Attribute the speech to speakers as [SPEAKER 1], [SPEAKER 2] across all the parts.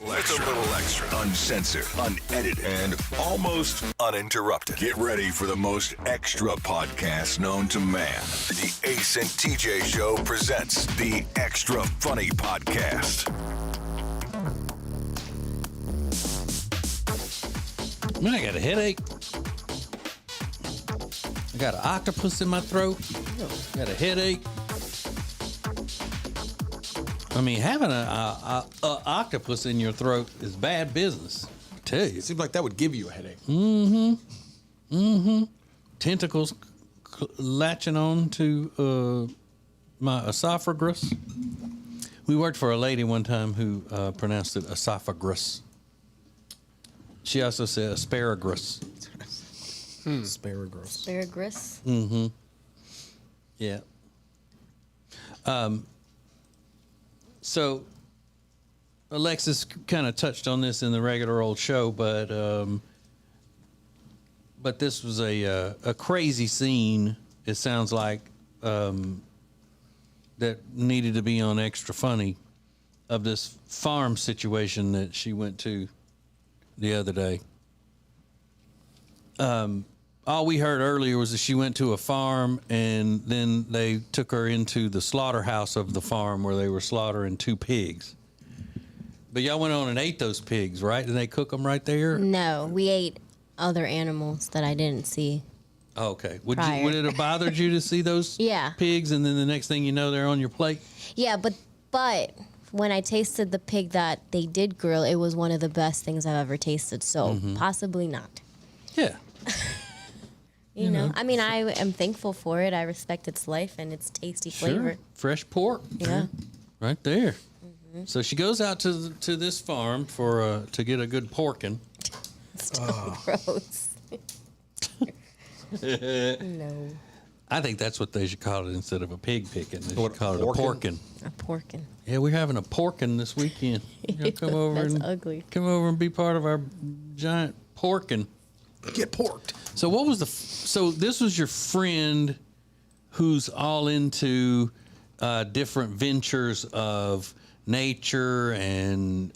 [SPEAKER 1] It's a little extra. Uncensored, unedited, and almost uninterrupted. Get ready for the most extra podcast known to man. The Ace and TJ Show presents the Extra Funny Podcast.
[SPEAKER 2] Man, I got a headache. I got an octopus in my throat. I got a headache. I mean, having a octopus in your throat is bad business. I tell you.
[SPEAKER 3] It seems like that would give you a headache.
[SPEAKER 2] Tentacles latching on to my esophagus. We worked for a lady one time who pronounced it esophagus. She also said asparagus.
[SPEAKER 3] Asparagus.
[SPEAKER 4] Asparagus.
[SPEAKER 2] Yeah. So Alexis kind of touched on this in the regular old show, but this was a crazy scene. It sounds like that needed to be on Extra Funny, of this farm situation that she went to the other day. All we heard earlier was that she went to a farm and then they took her into the slaughterhouse of the farm where they were slaughtering 2 pigs. But y'all went on and ate those pigs, right? Did they cook them right there?
[SPEAKER 4] No, we ate other animals that I didn't see.
[SPEAKER 2] Oh, okay. Would
[SPEAKER 4] Prior.
[SPEAKER 2] it have bothered you to see those
[SPEAKER 4] Yeah.
[SPEAKER 2] pigs and then the next thing you know they're on your plate?
[SPEAKER 4] Yeah, but when I tasted the pig that they did grill, it was one of the best things I've ever tasted. So possibly not.
[SPEAKER 2] Yeah.
[SPEAKER 4] You know, I mean, I am thankful for it. I respect its life and its tasty flavor.
[SPEAKER 2] Sure. Fresh pork.
[SPEAKER 4] Yeah.
[SPEAKER 2] Right there. So she goes out to this farm to get a good porkin'.
[SPEAKER 4] Still gross. No.
[SPEAKER 2] I think that's what they should call it instead of a pig picking. They
[SPEAKER 3] What,
[SPEAKER 2] should call it a
[SPEAKER 3] porkin'?
[SPEAKER 2] porkin'.
[SPEAKER 4] A porkin'.
[SPEAKER 2] Yeah, we're having a porkin' this weekend. You come over
[SPEAKER 4] That's
[SPEAKER 2] and
[SPEAKER 4] ugly.
[SPEAKER 2] come over and be part of our giant porkin'.
[SPEAKER 3] Get porked.
[SPEAKER 2] So what was so this was your friend who's all into different ventures of nature, and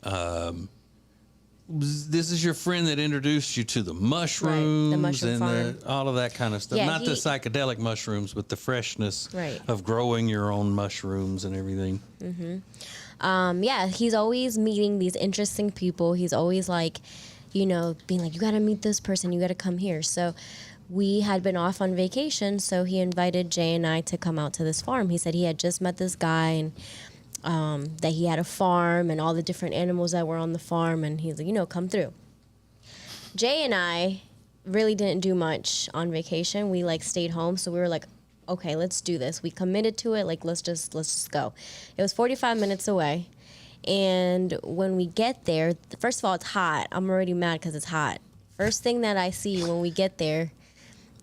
[SPEAKER 2] this is your friend that introduced you to the mushrooms
[SPEAKER 4] mushroom
[SPEAKER 2] and all of that kind of stuff.
[SPEAKER 4] Yeah,
[SPEAKER 2] Not the psychedelic mushrooms, but the freshness of growing your own mushrooms and everything.
[SPEAKER 4] Yeah, he's always meeting these interesting people. He's always like, you know, being like, you got to meet this person. You got to come here. So we had been off on vacation. So he invited Jay and I to come out to this farm. He said he had just met this guy and that he had a farm and all the different animals that were on the farm. And he's like, you know, come through. Jay and I really didn't do much on vacation. We like stayed home. So we were like, okay, let's do this. We committed to it. Like, let's just go. It was 45 minutes away. And when we get there, first of all, it's hot. I'm already mad because it's hot. First thing that I see when we get there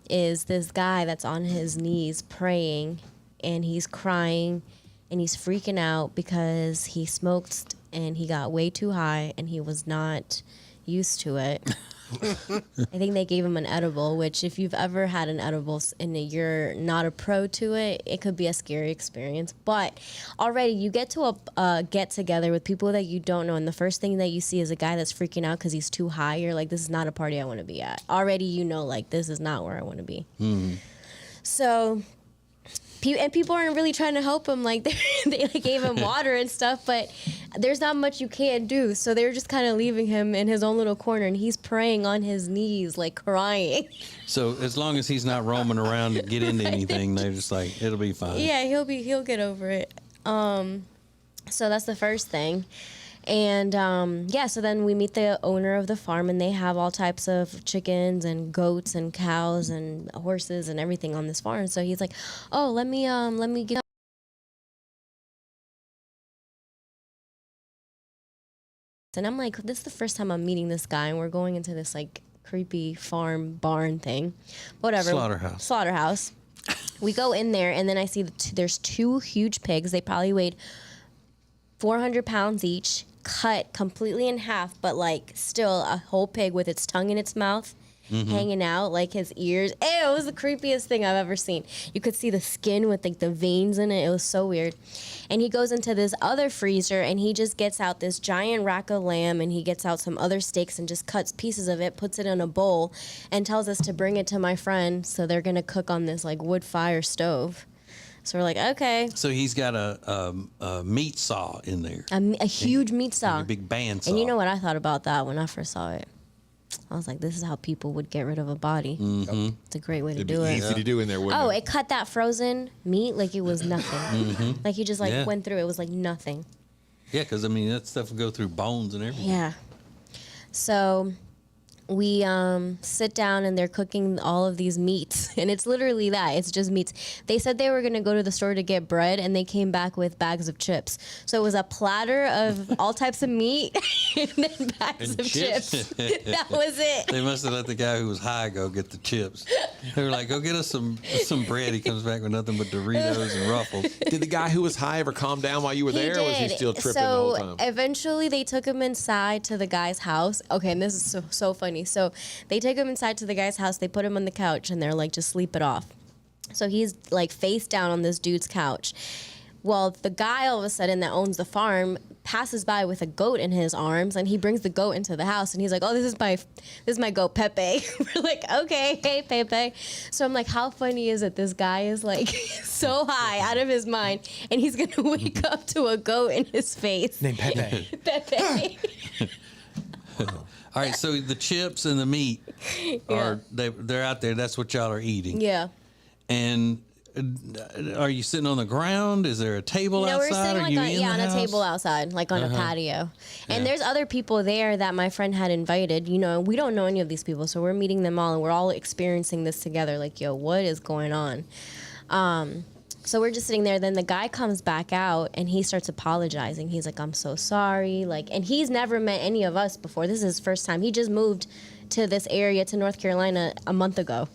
[SPEAKER 4] is this guy that's on his knees praying, and he's crying, and he's freaking out because he smoked and he got way too high and he was not used to it. I think they gave him an edible, which if you've ever had an edible and you're not a pro to it, it could be a scary experience. But already you get to a get together with people that you don't know, and the first thing that you see is a guy that's freaking out because he's too high. You're like, this is not a party I want to be at. Already you know, like, this is not where I want to be. So... and people aren't really trying to help him. Like, they like gave him water and stuff, but there's not much you can do. So they're just kind of leaving him in his own little corner, and he's praying on his knees, like crying.
[SPEAKER 2] So as long as he's not roaming around to get into anything, they're just like, it'll be fine.
[SPEAKER 4] Yeah, he'll get over it. So that's the first thing. And so then we meet the owner of the farm, and they have all types of chickens and goats and cows and horses and everything on this farm. So he's like, "Oh, let me get." And I'm like, this is the first time I'm meeting this guy, and we're going into this like creepy farm barn thing, whatever. Slaughterhouse. We go in there, and then I see there's 2 huge pigs. They probably weighed 400 pounds each, cut completely in half, but like still a whole pig with its tongue in its mouth hanging out, like his ears. It was the creepiest thing I've ever seen. You could see the skin with like the veins in it. It was so weird. And he goes into this other freezer and he just gets out this giant rack of lamb and he gets out some other steaks and just cuts pieces of it, puts it in a bowl, and tells us to bring it to my friend. So they're gonna cook on this like wood fire stove. So we're like, okay.
[SPEAKER 2] So he's got a meat saw in there.
[SPEAKER 4] A huge meat saw.
[SPEAKER 2] A big band saw.
[SPEAKER 4] And you know what I thought about that when I first saw it? I was like, this is how people would get rid of a body.
[SPEAKER 2] Mm-hmm.
[SPEAKER 4] It's a great way to
[SPEAKER 3] It'd
[SPEAKER 4] do
[SPEAKER 3] be
[SPEAKER 4] it.
[SPEAKER 3] easy to do in there, wouldn't
[SPEAKER 4] Oh,
[SPEAKER 3] it?
[SPEAKER 4] it cut that frozen meat like it was nothing. Like he just like
[SPEAKER 2] Yeah.
[SPEAKER 4] went through. It was like nothing.
[SPEAKER 2] Yeah, because I mean that stuff will go through bones and everything.
[SPEAKER 4] Yeah. So we sit down and they're cooking all of these meats, and it's literally that. It's just meats. They said they were gonna go to the store to get bread, and they came back with bags of chips. So it was a platter of all types of meat and then bags
[SPEAKER 2] And
[SPEAKER 4] of
[SPEAKER 2] chips?
[SPEAKER 4] chips. That was it.
[SPEAKER 2] They must have let the guy who was high go get the chips. They were like, "Go get us some bread." He comes back with nothing but Doritos and Ruffles.
[SPEAKER 3] Did the guy who was high ever calm down while you were there, or was he still tripping the whole time?
[SPEAKER 4] Eventually they took him inside to the guy's house. Okay, and this is so funny. So they take him inside to the guy's house, they put him on the couch, and they're like, just sleep it off. So he's like face down on this dude's couch. Well, the guy all of a sudden that owns the farm passes by with a goat in his arms, and he brings the goat into the house, and he's like, "Oh, this is my goat Pepe." We're like, "Okay, hey Pepe." So I'm like, how funny is it? This guy is like so high out of his mind, and he's gonna wake up to a goat in his face.
[SPEAKER 5] Named Pepe.
[SPEAKER 4] Pepe.
[SPEAKER 2] All right, so the chips and the meat are they're out there. That's what y'all are eating.
[SPEAKER 4] Yeah.
[SPEAKER 2] And are you sitting on the ground? Is there a table
[SPEAKER 4] No, we're
[SPEAKER 2] outside?
[SPEAKER 4] sitting
[SPEAKER 2] Are
[SPEAKER 4] like
[SPEAKER 2] you
[SPEAKER 4] on,
[SPEAKER 2] in
[SPEAKER 4] on
[SPEAKER 2] the
[SPEAKER 4] a
[SPEAKER 2] house?
[SPEAKER 4] table outside, like on a patio. And
[SPEAKER 2] Yeah.
[SPEAKER 4] there's other people there that my friend had invited. You know, we don't know any of these people, so we're meeting them all, and we're all experiencing this together. Like, yo, what is going on? So we're just sitting there. Then the guy comes back out, and he starts apologizing. He's like, "I'm so sorry." Like, and he's never met any of us before. This is his first time. He just moved to this area, to North Carolina, a month ago.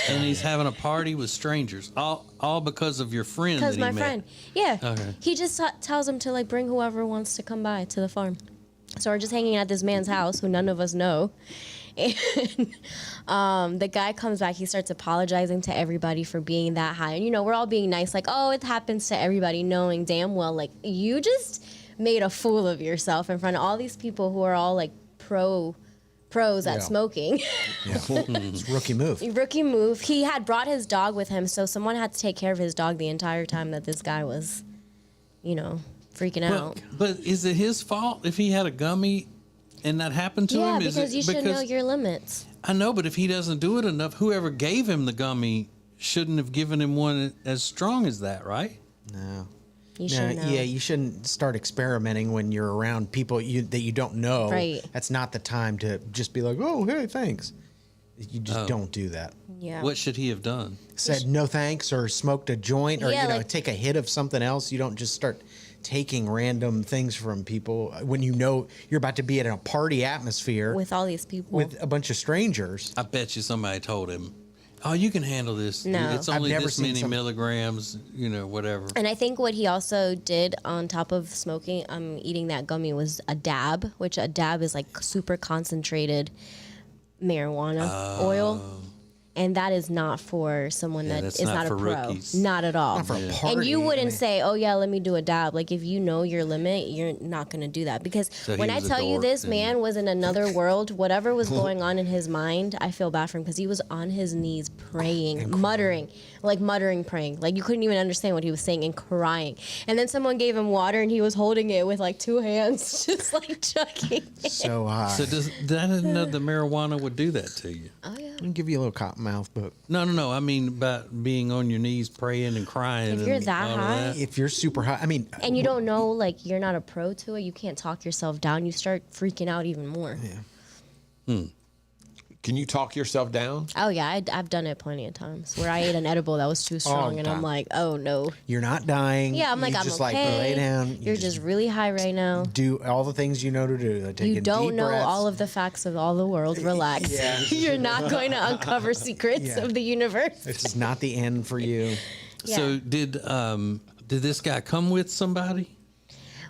[SPEAKER 2] And he's having a party with strangers, all because of your friend.
[SPEAKER 4] Because
[SPEAKER 2] that
[SPEAKER 4] my
[SPEAKER 2] he met.
[SPEAKER 4] friend, yeah,
[SPEAKER 2] Okay.
[SPEAKER 4] he just tells him to like bring whoever wants to come by to the farm. So we're just hanging at this man's house who none of us know, and the guy comes back. He starts apologizing to everybody for being that high, and you know we're all being nice, like, "Oh, it happens to everybody," knowing damn well like you just made a fool of yourself in front of all these people who are all like pros at
[SPEAKER 5] Yeah.
[SPEAKER 4] smoking.
[SPEAKER 5] It's a rookie move.
[SPEAKER 4] Rookie move. He had brought his dog with him, so someone had to take care of his dog the entire time that this guy was, you know, freaking out.
[SPEAKER 2] But is it his fault if he had a gummy and that happened to
[SPEAKER 4] Yeah,
[SPEAKER 2] him? Is
[SPEAKER 4] because
[SPEAKER 2] it
[SPEAKER 4] you should know your limits.
[SPEAKER 2] I know, but if he doesn't do it enough, whoever gave him the gummy shouldn't have given him one as strong as that, right?
[SPEAKER 5] No.
[SPEAKER 4] You
[SPEAKER 5] No,
[SPEAKER 4] should know.
[SPEAKER 5] yeah, you shouldn't start experimenting when you're around people that you don't know.
[SPEAKER 4] Right.
[SPEAKER 5] That's not the time to just be like, "Oh, hey, thanks." You just don't do that.
[SPEAKER 4] Yeah.
[SPEAKER 2] What should he have done?
[SPEAKER 5] Said no thanks or smoked a joint or
[SPEAKER 4] Yeah,
[SPEAKER 5] you know
[SPEAKER 4] like-
[SPEAKER 5] take a hit of something else. You don't just start taking random things from people when you know you're about to be at a party atmosphere
[SPEAKER 4] With all these people.
[SPEAKER 5] with a bunch of strangers.
[SPEAKER 2] I bet you somebody told him, "Oh, you can handle this.
[SPEAKER 4] No.
[SPEAKER 2] It's
[SPEAKER 5] I've
[SPEAKER 2] only
[SPEAKER 5] never
[SPEAKER 2] this
[SPEAKER 5] seen
[SPEAKER 2] many
[SPEAKER 5] some-
[SPEAKER 2] milligrams, you know, whatever."
[SPEAKER 4] And I think what he also did on top of smoking, eating that gummy was a dab, which a dab is like super concentrated marijuana oil. And that is not for someone
[SPEAKER 2] Yeah,
[SPEAKER 4] that
[SPEAKER 2] that's
[SPEAKER 4] is
[SPEAKER 2] not
[SPEAKER 4] not a
[SPEAKER 2] for
[SPEAKER 4] pro.
[SPEAKER 2] rookies.
[SPEAKER 4] Not at all.
[SPEAKER 5] Not for a
[SPEAKER 4] And
[SPEAKER 5] party,
[SPEAKER 4] you
[SPEAKER 5] I
[SPEAKER 4] wouldn't
[SPEAKER 5] mean.
[SPEAKER 4] say, "Oh yeah, let me do a dab." Like if you know your limit, you're not going to do that because
[SPEAKER 2] So he
[SPEAKER 4] when I
[SPEAKER 2] was a
[SPEAKER 4] tell you
[SPEAKER 2] dork
[SPEAKER 4] this
[SPEAKER 2] and-
[SPEAKER 4] man was in another world, whatever was going on in his mind, I feel bad for him because he was on his knees praying, muttering, praying. Like you couldn't even understand what he was saying and crying. And then someone gave him water and he was holding it with like two hands, just like chugging it.
[SPEAKER 5] So
[SPEAKER 2] So I didn't know that marijuana would do that to you.
[SPEAKER 4] Oh yeah.
[SPEAKER 5] I'll give you a little cotton mouth book.
[SPEAKER 2] No. I mean about being on your knees praying and crying.
[SPEAKER 4] If you're
[SPEAKER 2] and
[SPEAKER 4] that
[SPEAKER 2] all of
[SPEAKER 4] high-
[SPEAKER 2] that.
[SPEAKER 5] If you're super high, I mean,
[SPEAKER 4] And you don't know, like, you're not a pro to it. You can't talk yourself down. You start freaking out even more.
[SPEAKER 3] Can you talk yourself down?
[SPEAKER 4] Oh, yeah. I've done it plenty of times where I ate an edible that was too strong, and I'm
[SPEAKER 5] God.
[SPEAKER 4] like, oh, no.
[SPEAKER 5] you're not dying.
[SPEAKER 4] Yeah, I'm like,
[SPEAKER 5] You
[SPEAKER 4] I'm
[SPEAKER 5] just
[SPEAKER 4] okay.
[SPEAKER 5] like lay down. You
[SPEAKER 4] You're just really high right now.
[SPEAKER 5] do all the things you know to do. Like taking
[SPEAKER 4] You don't
[SPEAKER 5] deep
[SPEAKER 4] know
[SPEAKER 5] breaths.
[SPEAKER 4] all of the facts of all the world. Relax.
[SPEAKER 5] Yeah.
[SPEAKER 4] You're not going to uncover secrets
[SPEAKER 5] Yeah.
[SPEAKER 4] of the universe.
[SPEAKER 5] This is not the end for you.
[SPEAKER 2] So
[SPEAKER 4] Yeah.
[SPEAKER 2] did this guy come with somebody?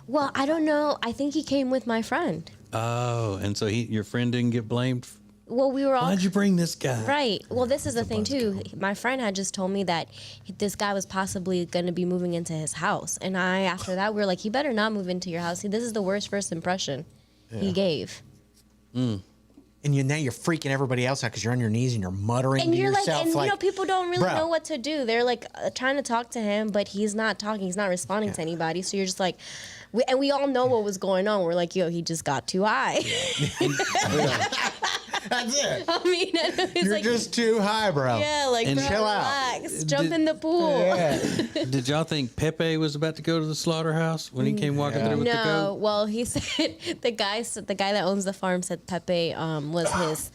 [SPEAKER 4] Well, I don't know. I think he came with my friend.
[SPEAKER 2] Oh, and so your friend didn't get blamed.
[SPEAKER 4] Well, we were all.
[SPEAKER 2] Why'd you bring this guy?
[SPEAKER 4] Right. Well, this is the thing too. My friend had just told me that this guy was possibly going to be moving into his house, and after that, we were like, he better not move into your house. This is the worst first impression he gave.
[SPEAKER 5] And now you're freaking everybody else out because you're on your knees and you're muttering
[SPEAKER 4] And
[SPEAKER 5] to
[SPEAKER 4] you're
[SPEAKER 5] yourself.
[SPEAKER 4] like, people don't really
[SPEAKER 5] Bro.
[SPEAKER 4] know what to do. They're like trying to talk to him, but he's not talking. He's not responding to anybody. So you're just like, we all know what was going on. We're like, yo, he just got too high.
[SPEAKER 5] That's it.
[SPEAKER 4] I mean, it's
[SPEAKER 5] You're
[SPEAKER 4] like,
[SPEAKER 5] just too high, bro.
[SPEAKER 4] yeah, like,
[SPEAKER 2] And
[SPEAKER 4] bro,
[SPEAKER 5] chill out.
[SPEAKER 4] relax, jump in the pool.
[SPEAKER 5] Yeah.
[SPEAKER 2] Did y'all think Pepe was about to go to the slaughterhouse when he came walking through with the
[SPEAKER 4] No,
[SPEAKER 2] goat?
[SPEAKER 4] well, he said the guy that owns the farm said Pepe was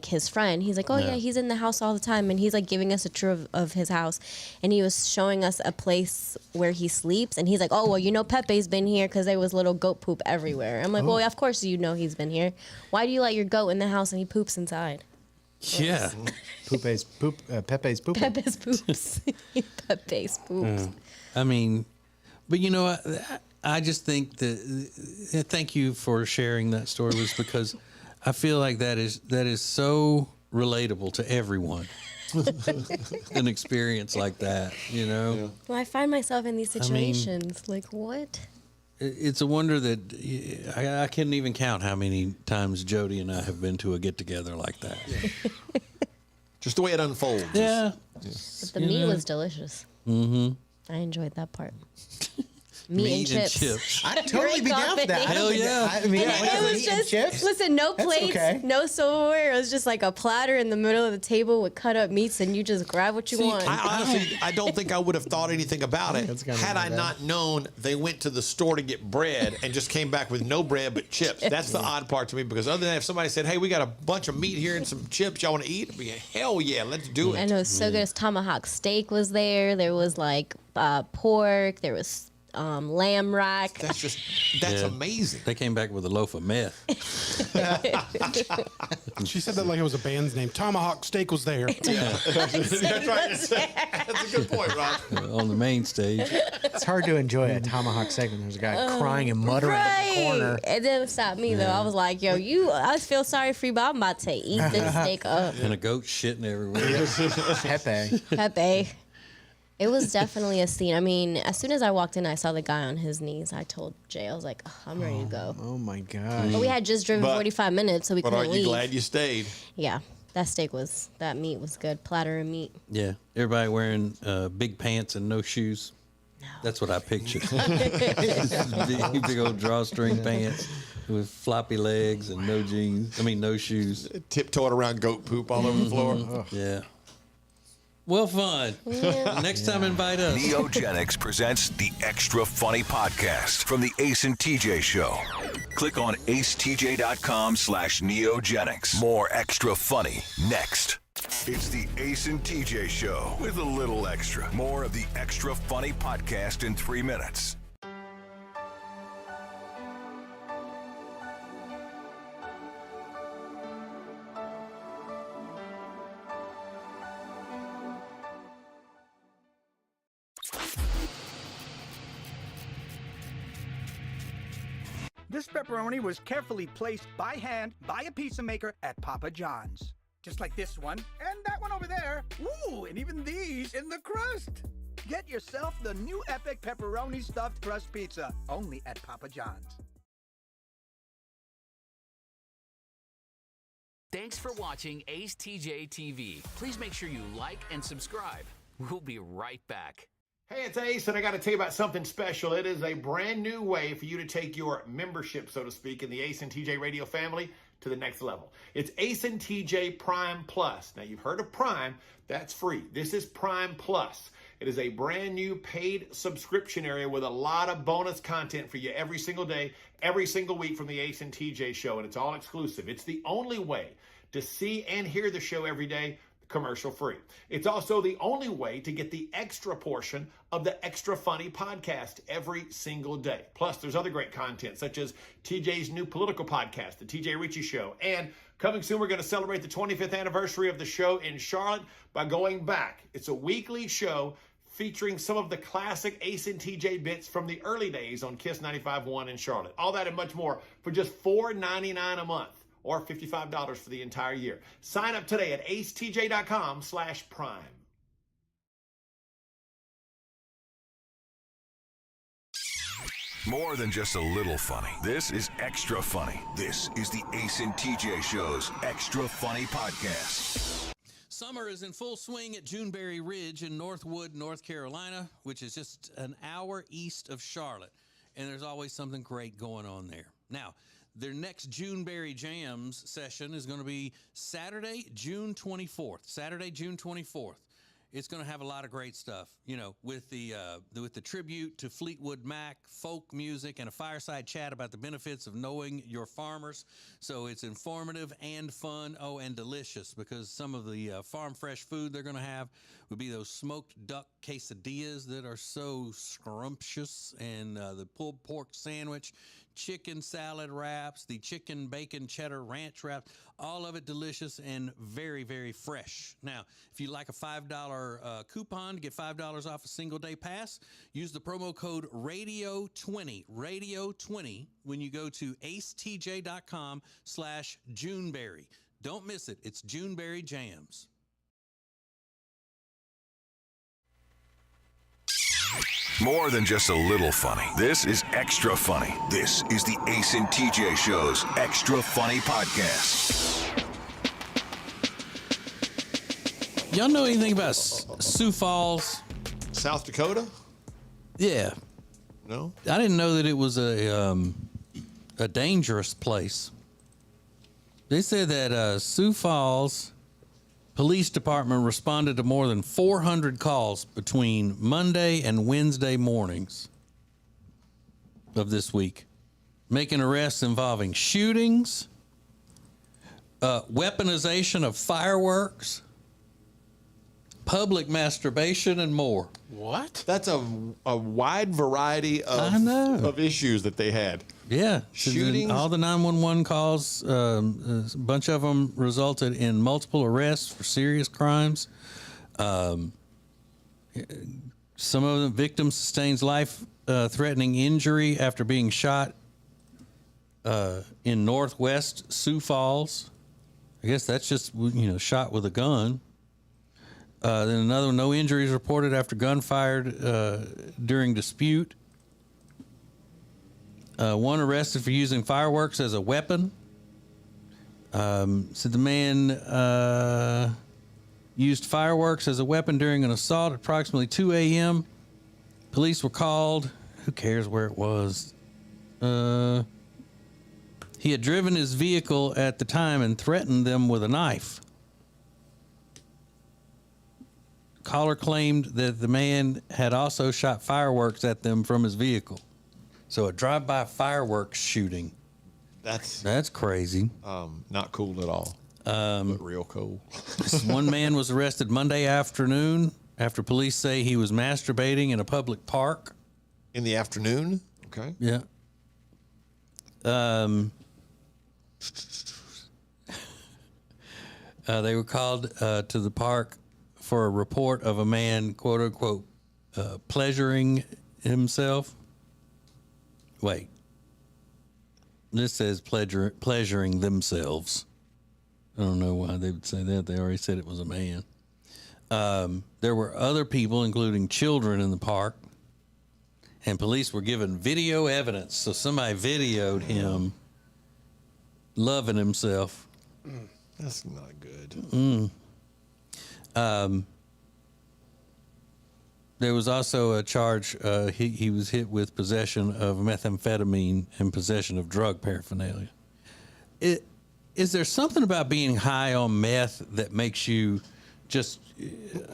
[SPEAKER 4] his friend. He's like, oh yeah, he's in the house all the time, and he's like giving us a tour of his house, and he was showing us a place where he sleeps, and he's like, oh well, Pepe's been here because there was little goat poop everywhere. I'm like, well, of course he's been here. Why do you let your goat in the house and he poops inside?
[SPEAKER 2] Yeah.
[SPEAKER 5] Pepe's poop.
[SPEAKER 4] Pepe's poops. Pepe's poops.
[SPEAKER 2] I mean, but I just think that. Thank you for sharing that story, was because I feel like that is so relatable to everyone. An experience like that,
[SPEAKER 4] Well, I find myself in these
[SPEAKER 2] mean-
[SPEAKER 4] situations. Like, what?
[SPEAKER 2] It's a wonder that I couldn't even count how many times Jody and I have been to a get together like that.
[SPEAKER 3] Just the way it unfolds.
[SPEAKER 2] Yeah.
[SPEAKER 4] But the meat was delicious. Mm-hmm. I enjoyed that part. Meat and chips.
[SPEAKER 5] I'd totally be down for that. I don't
[SPEAKER 2] Hell
[SPEAKER 5] think
[SPEAKER 2] yeah.
[SPEAKER 5] I mean,
[SPEAKER 4] And
[SPEAKER 5] like,
[SPEAKER 4] it was
[SPEAKER 5] meat and
[SPEAKER 4] just
[SPEAKER 5] chips.
[SPEAKER 4] listen, no
[SPEAKER 5] That's
[SPEAKER 4] plates,
[SPEAKER 5] okay.
[SPEAKER 4] no silverware. It was just like a platter in the middle of the table with cut up meats, and you just grab what you want.
[SPEAKER 3] I honestly, I don't think I would have thought anything about it
[SPEAKER 5] That's kinda
[SPEAKER 3] had I
[SPEAKER 5] bad.
[SPEAKER 3] not known they went to the store to get bread and just came back with no bread but chips. That's the odd part to me, because other than that, if somebody said, hey, we got a bunch of meat here and some chips y'all want to eat, I'd be hell yeah, let's do it.
[SPEAKER 4] And it was so good. Tomahawk steak was there. There was like pork. There was lamb rack.
[SPEAKER 3] That's
[SPEAKER 2] Yeah.
[SPEAKER 3] amazing.
[SPEAKER 2] They came back with a loaf of meth.
[SPEAKER 6] She said that like it was a band's name. Tomahawk Steak was there.
[SPEAKER 3] That's right. That's a good point, Ron.
[SPEAKER 2] On the main stage.
[SPEAKER 5] It's hard to enjoy a tomahawk steak when there's a guy crying and muttering in the corner.
[SPEAKER 4] It didn't stop me though. I was like, yo, I feel sorry for you, but I'm about to eat this steak up.
[SPEAKER 2] And a goat shitting everywhere.
[SPEAKER 5] Pepe.
[SPEAKER 4] Pepe. It was definitely a scene. I mean, as soon as I walked in, I saw the guy on his knees. I told Jay, I was like, I'm ready to go.
[SPEAKER 5] Oh my gosh.
[SPEAKER 4] But we had just driven
[SPEAKER 3] But-
[SPEAKER 4] 45 minutes, so we
[SPEAKER 3] But
[SPEAKER 4] couldn't
[SPEAKER 3] aren't
[SPEAKER 4] leave.
[SPEAKER 3] you glad you stayed?
[SPEAKER 4] Yeah, that meat was good. Platter of meat.
[SPEAKER 2] Yeah. Everybody wearing big pants and no shoes. That's what I pictured. big old drawstring pants with floppy legs and no jeans. No shoes.
[SPEAKER 3] Tiptoeing around goat poop all over the floor.
[SPEAKER 2] Yeah. Well, fun. Next time, invite us.
[SPEAKER 1] Neogenics presents the Extra Funny Podcast from the Ace and TJ Show. Click on acetj.com/neogenics. More extra funny next. It's the Ace and TJ Show with a little extra. More of the Extra Funny Podcast in 3 minutes.
[SPEAKER 7] This pepperoni was carefully placed by hand by a pizza maker at Papa John's. Just like this one, and that one over there. Ooh, and even these in the crust. Get yourself the new Epic Pepperoni Stuffed Crust Pizza, only at Papa John's.
[SPEAKER 8] Thanks for watching Ace TJ TV. Please make sure you like and subscribe. We'll be right back.
[SPEAKER 3] Hey, it's Ace, and I got to tell you about something special. It is a brand new way for you to take your membership, so to speak, in the Ace and TJ radio family to the next level. It's Ace and TJ Prime Plus. Now, you've heard of Prime. That's free. This is Prime Plus. It is a brand new paid subscription area with a lot of bonus content for you every single day, every single week from the Ace and TJ show, and it's all exclusive. It's the only way to see and hear the show every day commercial free. It's also the only way to get the extra portion of the Extra Funny podcast every single day. Plus, there's other great content such as TJ's new political podcast, The TJ Ritchie Show. And coming soon, we're going to celebrate the 25th anniversary of the show in Charlotte by going back. It's a weekly show featuring some of the classic Ace and TJ bits from the early days on Kiss 95.1 in Charlotte. All that and much more for just $4.99 a month. or $55 for the entire year. Sign up today at acetj.com/prime.
[SPEAKER 1] More than just a little funny. This is extra funny. This is the Ace and TJ Show's Extra Funny Podcast.
[SPEAKER 2] Summer is in full swing at Juneberry Ridge in Northwood, North Carolina, which is just an hour east of Charlotte. And there's always something great going on there. Now, their next Juneberry Jams session is going to be Saturday, June 24th. Saturday, June 24th. It's going to have a lot of great stuff, you know, with the tribute to Fleetwood Mac, folk music, and a fireside chat about the benefits of knowing your farmers. So it's informative and fun, and delicious, because some of the farm fresh food they're going to have would be those smoked duck quesadillas that are so scrumptious, and the pulled pork sandwich, chicken salad wraps, the chicken bacon cheddar ranch wraps, all of it delicious and very, very fresh. Now, if you like a $5 coupon to get $5 off a single day pass, use the promo code RADIO20, RADIO20, when you go to acetj.com/Juneberry. Don't miss it. It's Juneberry Jams.
[SPEAKER 1] More than just a little funny. This is extra funny. This is the Ace and TJ Show's Extra Funny Podcast.
[SPEAKER 2] Y'all know anything about Sioux Falls?
[SPEAKER 9] South Dakota?
[SPEAKER 2] Yeah.
[SPEAKER 9] No?
[SPEAKER 2] I didn't know that it was a dangerous place. They said that Sioux Falls Police Department responded to more than 400 calls between Monday and Wednesday mornings of this week, making arrests involving shootings, weaponization of fireworks, public masturbation, and more.
[SPEAKER 6] What?
[SPEAKER 9] That's a wide variety of issues that they had.
[SPEAKER 2] Yeah.
[SPEAKER 9] Shootings.
[SPEAKER 2] All the 911 calls, a bunch of them resulted in multiple arrests for serious crimes. Some of the victims sustained life-threatening injury after being shot in northwest Sioux Falls. I guess that's just, shot with a gun. Then another one, no injuries reported after gun fired during dispute. One arrested for using fireworks as a weapon. Said the man used fireworks as a weapon during an assault at approximately 2 a.m. Police were called. Who cares where it was? He had driven his vehicle at the time and threatened them with a knife. Caller claimed that the man had also shot fireworks at them from his vehicle. So a drive-by fireworks shooting. That's crazy.
[SPEAKER 9] Not cool at all. But real cool.
[SPEAKER 2] One man was arrested Monday afternoon after police say he was masturbating in a public park.
[SPEAKER 9] In the afternoon? Okay.
[SPEAKER 2] Yeah. They were called to the park for a report of a man, quote unquote, pleasuring himself. Wait. This says pleasuring themselves. I don't know why they would say that. They already said it was a man. There were other people, including children, in the park, and police were given video evidence. So somebody videoed him loving himself.
[SPEAKER 9] That's not good.
[SPEAKER 2] There was also a charge. He was hit with possession of methamphetamine and possession of drug paraphernalia. Is there something about being high on meth that makes you just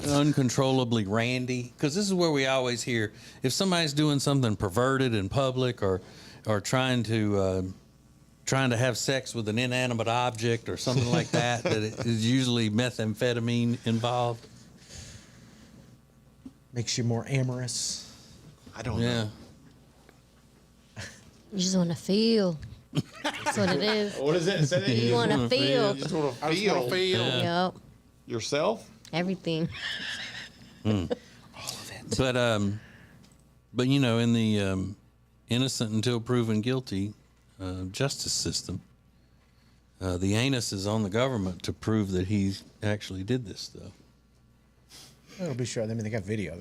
[SPEAKER 2] uncontrollably randy? Because this is where we always hear if somebody's doing something perverted in public or trying to have sex with an inanimate object or something like that, that it is usually methamphetamine involved.
[SPEAKER 5] Makes you more amorous.
[SPEAKER 9] I don't know.
[SPEAKER 4] You just want to feel. That's what it is.
[SPEAKER 9] What is it? Say that
[SPEAKER 4] You want to feel.
[SPEAKER 9] You just want to
[SPEAKER 6] I just want to feel.
[SPEAKER 4] Yep.
[SPEAKER 9] yourself?
[SPEAKER 4] Everything.
[SPEAKER 5] All of it.
[SPEAKER 2] But you know, in the innocent until proven guilty justice system, The anus is on the government to prove that he actually did this stuff.
[SPEAKER 5] It'll be sure. I mean, they got video.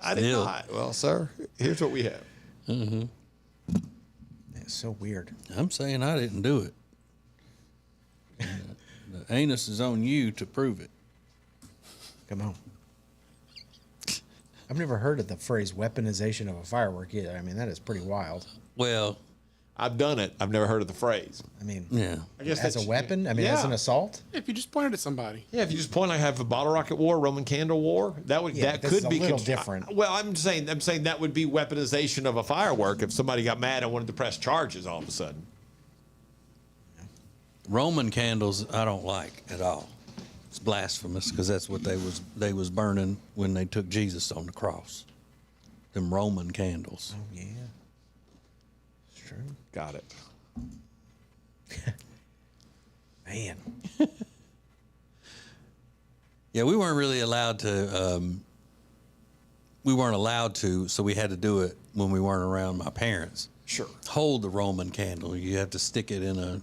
[SPEAKER 9] I did not. Well, sir, here's what we have.
[SPEAKER 2] Mm-hmm.
[SPEAKER 5] It's so weird.
[SPEAKER 2] I'm saying I didn't do it. The anus is on you to prove it.
[SPEAKER 5] Come on. I've never heard of the phrase weaponization of a firework either. I mean, that is pretty wild.
[SPEAKER 2] Well,
[SPEAKER 9] I've done it. I've never heard of the phrase.
[SPEAKER 5] I mean,
[SPEAKER 2] yeah.
[SPEAKER 9] I guess
[SPEAKER 5] as a weapon? I mean, as an assault?
[SPEAKER 6] If you just pointed at somebody.
[SPEAKER 9] Yeah, if you just point, like have a bottle rocket war, Roman candle war, that would
[SPEAKER 5] Yeah,
[SPEAKER 9] that
[SPEAKER 5] this
[SPEAKER 9] could
[SPEAKER 5] is a
[SPEAKER 9] be
[SPEAKER 5] little different.
[SPEAKER 9] Well, I'm saying that would be weaponization of a firework if somebody got mad and wanted to press charges all of a sudden.
[SPEAKER 2] Roman candles I don't like at all. It's blasphemous because that's what they was burning when they took Jesus on the cross. Them Roman candles.
[SPEAKER 5] Oh, yeah. It's true.
[SPEAKER 9] Got it.
[SPEAKER 5] Man.
[SPEAKER 2] Yeah, we weren't really allowed to. We weren't allowed to, so we had to do it when we weren't around my parents.
[SPEAKER 9] Sure.
[SPEAKER 2] Hold the Roman candle. You have to stick it in a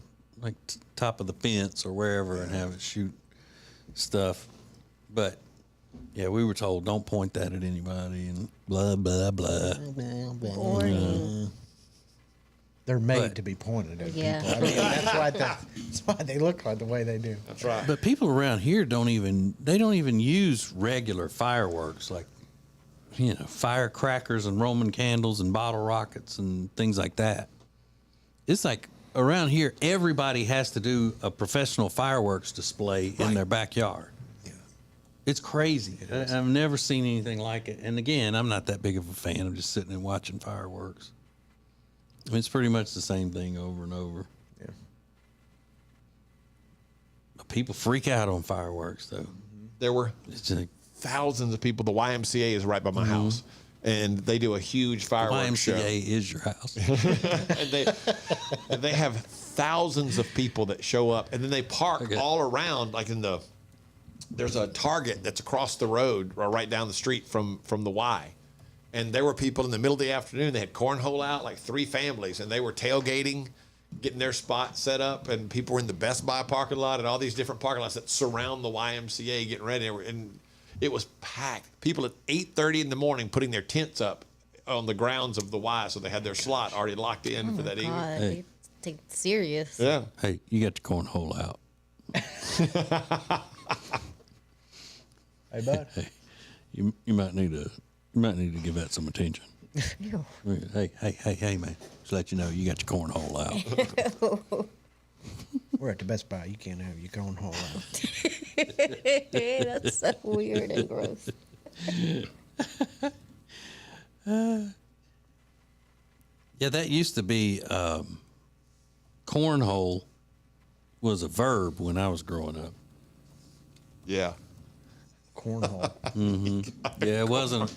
[SPEAKER 2] top of the fence or wherever and have it shoot stuff. But yeah, we were told don't point that at anybody and blah blah blah.
[SPEAKER 5] They're made to be pointed at
[SPEAKER 4] Yeah.
[SPEAKER 5] people. I mean, that's why they look like the way they do.
[SPEAKER 9] That's right.
[SPEAKER 2] But people around here don't even use regular fireworks like firecrackers and Roman candles and bottle rockets and things like that. It's like around here everybody has to do a professional fireworks display in their backyard. Yeah. It's crazy. I've never seen anything like it. And again, I'm not that big of a fan of just sitting and watching fireworks. I mean, it's pretty much the same thing over and over.
[SPEAKER 5] Yeah.
[SPEAKER 2] But people freak out on fireworks, though.
[SPEAKER 9] There were
[SPEAKER 2] It's like,
[SPEAKER 9] thousands of people. The YMCA is right by my house, and they do a huge fireworks show.
[SPEAKER 2] YMCA is your house.
[SPEAKER 9] and they have thousands of people that show up, and then they park all around, like there's a Target that's across the road or right down the street from the Y. And there were people in the middle of the afternoon. They had cornhole out, like 3 families, and they were tailgating, getting their spot set up. And people were in the Best Buy parking lot and all these different parking lots that surround the YMCA, getting ready. And it was packed. People at 8:30 in the morning putting their tents up on the grounds of the Y, so they had their slot already locked in for that evening.
[SPEAKER 4] They take it serious.
[SPEAKER 9] Yeah.
[SPEAKER 2] Hey, you got your cornhole out.
[SPEAKER 5] Hey, bud.
[SPEAKER 2] Hey, you might need to give that some attention. Hey, man. Just let you know you got your cornhole out.
[SPEAKER 5] We're at the Best Buy. You can't have your cornhole out.
[SPEAKER 4] That's so weird and gross.
[SPEAKER 2] Yeah, that used to be cornhole was a verb when I was growing up.
[SPEAKER 9] Yeah.
[SPEAKER 5] Cornhole.
[SPEAKER 2] Mm-hmm. Yeah, it wasn't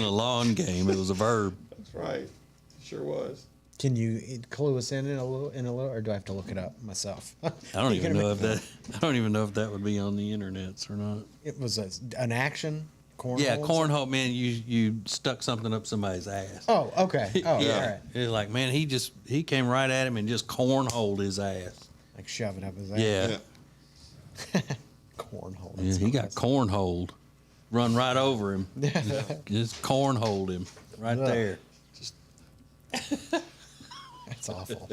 [SPEAKER 2] a lawn game. It was a verb.
[SPEAKER 9] That's right. It sure was.
[SPEAKER 5] Can you clue us in a little, or do I have to look it up myself?
[SPEAKER 2] I don't even know if that would be on the internets or not.
[SPEAKER 5] It was an action cornhole.
[SPEAKER 2] Yeah, cornhole. Man, you stuck something up somebody's ass.
[SPEAKER 5] Oh, okay. Oh,
[SPEAKER 2] yeah.
[SPEAKER 5] all right.
[SPEAKER 2] It's like, man, he came right at him and just cornholed his ass.
[SPEAKER 5] Like shove it up his ass.
[SPEAKER 2] Yeah.
[SPEAKER 5] Cornhole.
[SPEAKER 2] Yeah, he got cornholed. Run right over him. Just cornholed him right there.
[SPEAKER 5] That's awful.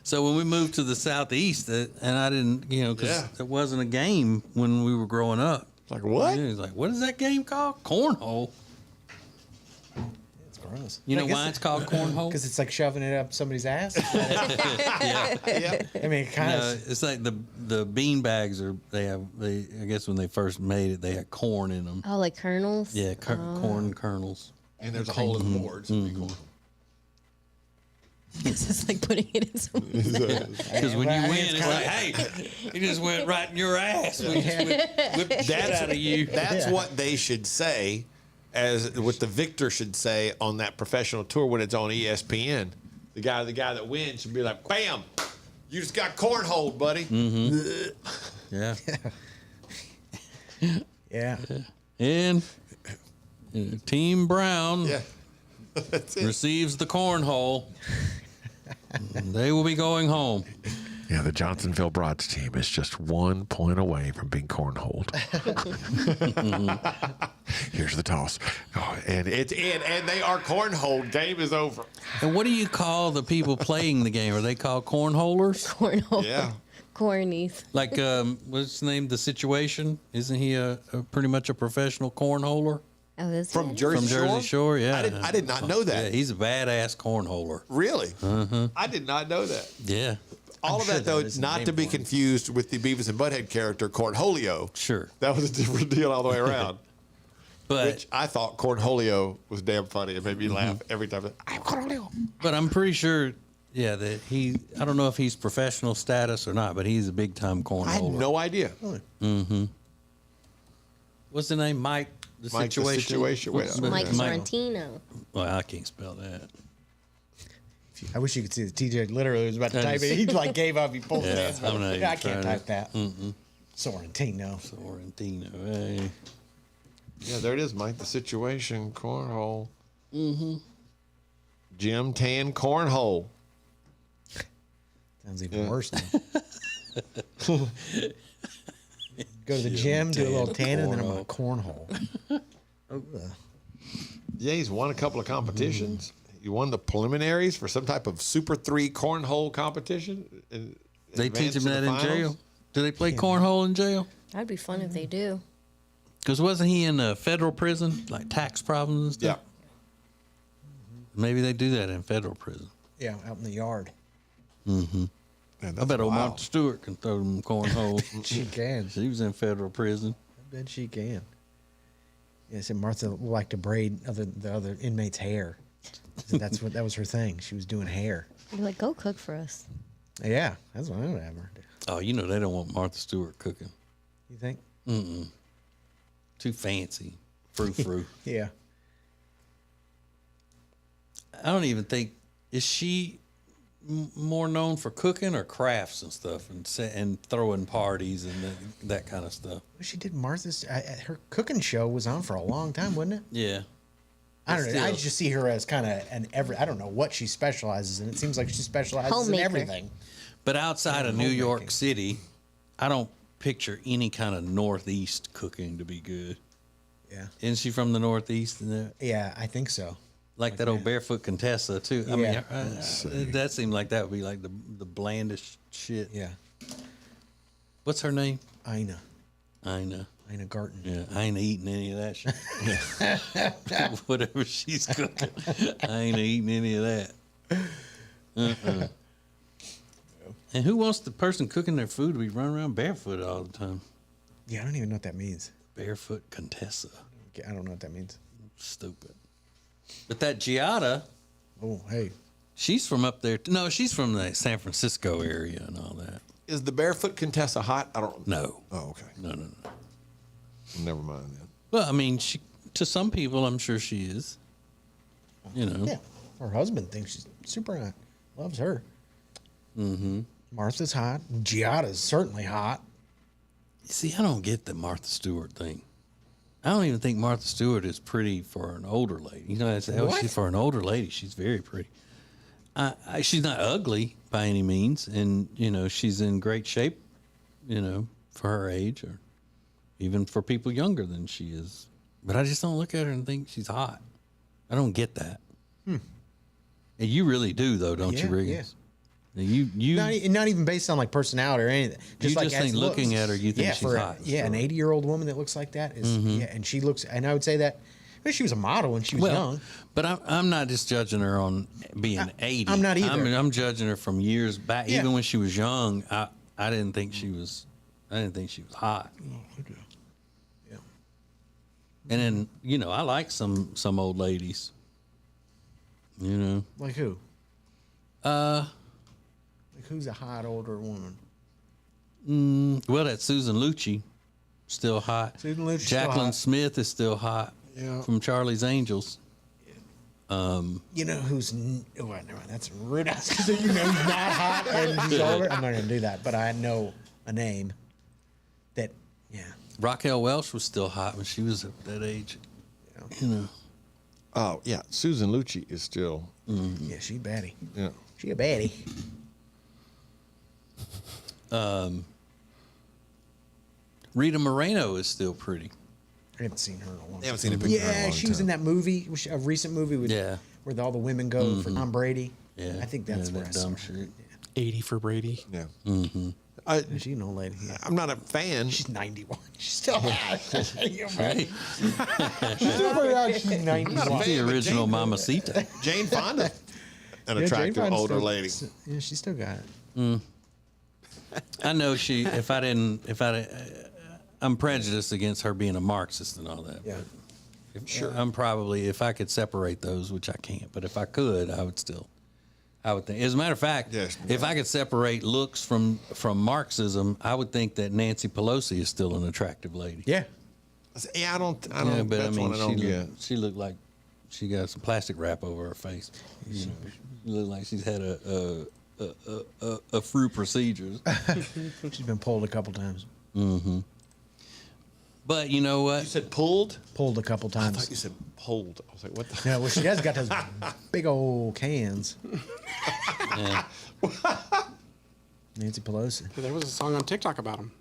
[SPEAKER 2] So when we moved to the southeast, and I didn't, because it wasn't a game when we were growing up.
[SPEAKER 9] Like what?
[SPEAKER 2] He's like, what is that game called? Cornhole.
[SPEAKER 5] It's gross.
[SPEAKER 2] You know why it's called cornhole?
[SPEAKER 5] Because it's like shoving it up somebody's ass.
[SPEAKER 2] Yeah.
[SPEAKER 5] I mean, kind of.
[SPEAKER 2] It's like the bean bags I guess when they first made it, they had corn in them.
[SPEAKER 4] Oh, like kernels?
[SPEAKER 2] Yeah, corn kernels.
[SPEAKER 9] And there's a hole in the board.
[SPEAKER 4] This is like putting it in some.
[SPEAKER 2] Because when you win, it's like, hey, it just went right in your ass. We just whipped the shit out of you.
[SPEAKER 9] That's what they should say, as what the victor should say on that professional tour when it's on ESPN. The guy that wins should be like, bam, you just got cornholed, buddy.
[SPEAKER 2] Yeah.
[SPEAKER 5] Yeah.
[SPEAKER 2] And Team Brown.
[SPEAKER 9] Yeah.
[SPEAKER 2] receives the cornhole. They will be going home.
[SPEAKER 10] Yeah, the Johnsonville Broads team is just 1 point away from being cornholed. Here's the toss.
[SPEAKER 9] Oh, and it's in, and they are cornholed. Game is over.
[SPEAKER 2] And what do you call the people playing the game? Are they called cornholers?
[SPEAKER 4] Cornhole.
[SPEAKER 9] Yeah.
[SPEAKER 4] Cornies.
[SPEAKER 2] Like, what's his name? The Situation? Isn't he a pretty much a professional cornholer?
[SPEAKER 4] Oh, is
[SPEAKER 9] From
[SPEAKER 4] it?
[SPEAKER 9] Jersey
[SPEAKER 2] From
[SPEAKER 9] Shore?
[SPEAKER 2] Jersey Shore, yeah.
[SPEAKER 9] I did not know that.
[SPEAKER 2] Yeah, he's a badass cornholer.
[SPEAKER 9] Really? I did not know that.
[SPEAKER 2] Yeah,
[SPEAKER 9] All of
[SPEAKER 5] sure
[SPEAKER 9] that, though,
[SPEAKER 5] there is a
[SPEAKER 9] not
[SPEAKER 5] name
[SPEAKER 9] to be
[SPEAKER 5] for him.
[SPEAKER 9] confused with the Beavis and Butthead character, Cornholio.
[SPEAKER 2] sure.
[SPEAKER 9] That was a different deal all the way around.
[SPEAKER 2] But
[SPEAKER 9] Which I thought Cornholio was damn funny. It made me laugh every time. I'm Cornholio.
[SPEAKER 2] I'm pretty sure, yeah, that I don't know if he's professional status or not, but he's a big time cornholer.
[SPEAKER 9] I had no idea.
[SPEAKER 2] What's the name? Mike. The
[SPEAKER 9] Mike the
[SPEAKER 2] Situation.
[SPEAKER 9] Situation. Wait,
[SPEAKER 2] What's-
[SPEAKER 4] Mike
[SPEAKER 2] Mike-
[SPEAKER 4] Sorrentino.
[SPEAKER 2] Well, I can't spell that.
[SPEAKER 5] I wish you could see the TJ literally was about to
[SPEAKER 2] I
[SPEAKER 5] type
[SPEAKER 2] just-
[SPEAKER 5] it. He like gave up. He pulled his
[SPEAKER 2] Yeah,
[SPEAKER 5] hands.
[SPEAKER 2] I'm not even
[SPEAKER 5] I can't
[SPEAKER 2] trying
[SPEAKER 5] type that. Sorrentino.
[SPEAKER 2] Sorrentino. Hey.
[SPEAKER 9] Yeah, there it is, Mike the Situation. Cornhole. Jim Tan Cornhole.
[SPEAKER 5] Sounds even worse now. Go to the gym, do a little tanning, and then I'm on a cornhole.
[SPEAKER 9] Yeah, he's won a couple of competitions. He won the preliminaries for some type of Super 3 cornhole competition. and
[SPEAKER 2] They teach
[SPEAKER 9] advanced
[SPEAKER 2] him
[SPEAKER 9] to
[SPEAKER 2] that
[SPEAKER 9] the
[SPEAKER 2] in
[SPEAKER 9] finals.
[SPEAKER 2] jail? Do they play cornhole in jail?
[SPEAKER 4] That'd be fun if they do.
[SPEAKER 2] Because wasn't he in a federal prison, like tax problems and
[SPEAKER 9] Yeah.
[SPEAKER 2] stuff? Maybe they do that in federal prison.
[SPEAKER 5] Yeah, out in the yard.
[SPEAKER 9] Man,
[SPEAKER 2] I
[SPEAKER 9] that's
[SPEAKER 2] bet old
[SPEAKER 9] wild.
[SPEAKER 2] Martha Stewart can throw them cornholes.
[SPEAKER 5] She can.
[SPEAKER 2] She was in federal prison.
[SPEAKER 5] I bet she can. Yeah, said Martha liked to braid the other inmates' hair. So that was her thing. She was doing hair.
[SPEAKER 4] You're like, go cook for us.
[SPEAKER 5] Yeah, that's what I would have her do.
[SPEAKER 2] Oh, you know they don't want Martha Stewart cooking.
[SPEAKER 5] You think?
[SPEAKER 2] Too fancy. Frou-frou.
[SPEAKER 5] Yeah.
[SPEAKER 2] I don't even think, is she more known for cooking or crafts and stuff and throwing parties and that kind of stuff?
[SPEAKER 5] She did Martha's. Her cooking show was on for a long time, wasn't it?
[SPEAKER 2] Yeah.
[SPEAKER 5] I don't know. I
[SPEAKER 2] Still.
[SPEAKER 5] just see her as kind of I don't know what she specializes in. It seems like she specializes in
[SPEAKER 4] Homemaker.
[SPEAKER 5] everything.
[SPEAKER 2] But outside of New
[SPEAKER 5] homemaking.
[SPEAKER 2] York City, I don't picture any kind of Northeast cooking to be good.
[SPEAKER 5] Yeah.
[SPEAKER 2] Isn't she from the Northeast?
[SPEAKER 5] Yeah, I think so.
[SPEAKER 2] Like that old Barefoot Contessa, too. I mean,
[SPEAKER 5] Yeah.
[SPEAKER 2] that seemed like that would be like the blandest shit.
[SPEAKER 5] Yeah.
[SPEAKER 2] What's her name?
[SPEAKER 5] Ina Garten.
[SPEAKER 2] Yeah, I ain't eating any of that shit. Whatever she's cooking, I ain't eating any of that. And who wants the person cooking their food to be running around barefoot all the time?
[SPEAKER 5] Yeah, I don't even know what that means.
[SPEAKER 2] Barefoot Contessa.
[SPEAKER 5] I don't know what that means.
[SPEAKER 2] Stupid. But that Giada,
[SPEAKER 5] Oh, hey.
[SPEAKER 2] she's from up there. No, she's from the San Francisco area and all that.
[SPEAKER 9] Is the Barefoot Contessa hot? I don't
[SPEAKER 2] No.
[SPEAKER 9] Oh, okay.
[SPEAKER 2] No.
[SPEAKER 9] Never mind then.
[SPEAKER 2] Well, I mean, to some people, I'm sure she is. You know.
[SPEAKER 5] Yeah. Her husband thinks she's super hot. Loves her. Martha's hot. Giada's certainly hot.
[SPEAKER 2] See, I don't get the Martha Stewart thing. I don't even think Martha Stewart is pretty for an older lady. You know, I say, oh,
[SPEAKER 5] What?
[SPEAKER 2] she's for an older lady. She's very pretty. She's not ugly by any means, and you know, she's in great shape. You know, for her age, or even for people younger than she is. But I just don't look at her and think she's hot. I don't get that. And you really do, though, don't you,
[SPEAKER 5] Yeah,
[SPEAKER 2] Riggins? You
[SPEAKER 5] Not even based on like personality or anything.
[SPEAKER 2] You
[SPEAKER 5] like
[SPEAKER 2] just
[SPEAKER 5] as
[SPEAKER 2] think
[SPEAKER 5] looks.
[SPEAKER 2] looking at her, you think
[SPEAKER 5] yeah,
[SPEAKER 2] she's
[SPEAKER 5] for
[SPEAKER 2] hot.
[SPEAKER 5] an 80-year-old woman that looks like that is yeah, and she looks, and I would say that she was a model when she was young.
[SPEAKER 2] But I'm not just judging her on being 80.
[SPEAKER 5] I'm not either.
[SPEAKER 2] I'm judging her from years back.
[SPEAKER 5] Yeah.
[SPEAKER 2] Even when she was young, I didn't think she was. I didn't think she was hot.
[SPEAKER 5] Yeah.
[SPEAKER 2] And then I like some old ladies. You know.
[SPEAKER 5] Like who? Like who's a hot older woman?
[SPEAKER 2] Well, that Susan Lucci, still hot.
[SPEAKER 5] Susan Lucci's still
[SPEAKER 2] Jacqueline
[SPEAKER 5] hot.
[SPEAKER 2] Smith is still hot.
[SPEAKER 5] Yeah.
[SPEAKER 2] From Charlie's Angels.
[SPEAKER 5] You know who's? Oh, never mind. That's rude. Because you know who's not hot and who's older. I'm not going to do that, but I know a name. That yeah.
[SPEAKER 2] Raquel Welch was still hot when she was at that age.
[SPEAKER 5] Yeah.
[SPEAKER 2] You know.
[SPEAKER 9] Oh yeah, Susan Lucci is still.
[SPEAKER 5] Yeah, she baddie.
[SPEAKER 9] Yeah.
[SPEAKER 5] She a baddie.
[SPEAKER 2] Rita Moreno is still pretty.
[SPEAKER 5] I haven't seen her in a long time.
[SPEAKER 9] I haven't seen a picture of her in a
[SPEAKER 5] Yeah,
[SPEAKER 9] long
[SPEAKER 5] she was in that movie, a recent movie with where all the women go for Tom Brady.
[SPEAKER 2] Yeah,
[SPEAKER 5] I think that's where I saw
[SPEAKER 2] dumb
[SPEAKER 5] her.
[SPEAKER 2] shit.
[SPEAKER 6] 80 for Brady.
[SPEAKER 9] Yeah.
[SPEAKER 5] She's an old lady. Yeah.
[SPEAKER 9] I'm not a fan.
[SPEAKER 5] She's 91. She's still hot.
[SPEAKER 2] Hey,
[SPEAKER 5] She's still pretty hot. She's 91.
[SPEAKER 2] she's the original Mamacita.
[SPEAKER 9] Jane Fonda, an
[SPEAKER 5] Yeah,
[SPEAKER 9] attractive
[SPEAKER 5] Jane Fonda's
[SPEAKER 9] older
[SPEAKER 5] still-
[SPEAKER 9] lady.
[SPEAKER 5] Yeah, she still got it.
[SPEAKER 2] I know she. If I didn't, I'm prejudiced against her being a Marxist and all that.
[SPEAKER 5] Yeah.
[SPEAKER 2] Sure. I'm probably, if I could separate those, which I can't, but if I could, I would think. As a matter of fact,
[SPEAKER 9] Yes.
[SPEAKER 2] if I could separate looks from Marxism, I would think that Nancy Pelosi is still an attractive lady.
[SPEAKER 5] Yeah.
[SPEAKER 9] Yeah, I don't.
[SPEAKER 2] Yeah, but
[SPEAKER 9] that's one I don't get.
[SPEAKER 2] she looked like she got some plastic wrap over her face. You know, she looked like she's had a few procedures.
[SPEAKER 5] She's been pulled a couple times.
[SPEAKER 2] But you know what?
[SPEAKER 9] You said pulled?
[SPEAKER 5] Pulled a couple
[SPEAKER 9] I
[SPEAKER 5] times.
[SPEAKER 9] thought you said pulled. I was like, what the?
[SPEAKER 5] Yeah, well, she has got those big old cans.
[SPEAKER 2] Yeah.
[SPEAKER 5] Nancy Pelosi.
[SPEAKER 6] There was a song on TikTok about him.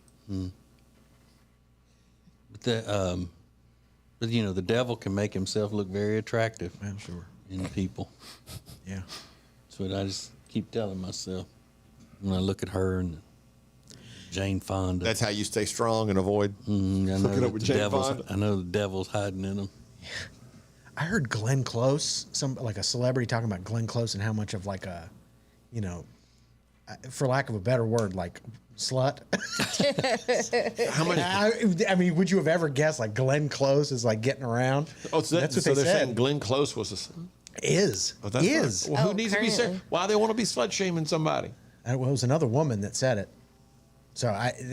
[SPEAKER 2] But you know, the devil can make himself look very attractive
[SPEAKER 5] I'm sure.
[SPEAKER 2] in people.
[SPEAKER 5] Yeah.
[SPEAKER 2] That's what I just keep telling myself when I look at her and Jane Fonda.
[SPEAKER 9] That's how you stay strong and avoid.
[SPEAKER 2] I know
[SPEAKER 9] hooking up
[SPEAKER 2] that
[SPEAKER 9] with
[SPEAKER 2] the
[SPEAKER 9] Jane
[SPEAKER 2] devil's.
[SPEAKER 9] Fonda.
[SPEAKER 2] I know the devil's hiding in them.
[SPEAKER 5] I heard Glenn Close, like a celebrity talking about Glenn Close and how much of like a, you know, for lack of a better word, like slut.
[SPEAKER 9] How much?
[SPEAKER 5] I mean, would you have ever guessed like Glenn Close is like getting around?
[SPEAKER 9] Oh, so,
[SPEAKER 5] that's what
[SPEAKER 9] so
[SPEAKER 5] they
[SPEAKER 9] they're saying
[SPEAKER 5] said.
[SPEAKER 9] Glenn Close was a.
[SPEAKER 5] Is
[SPEAKER 9] Oh, that's
[SPEAKER 5] is.
[SPEAKER 9] Right. Well, who
[SPEAKER 4] Oh,
[SPEAKER 9] needs to be
[SPEAKER 4] currently.
[SPEAKER 9] said? Why they want to be slut shaming somebody?
[SPEAKER 5] Well, it was another woman that said it. So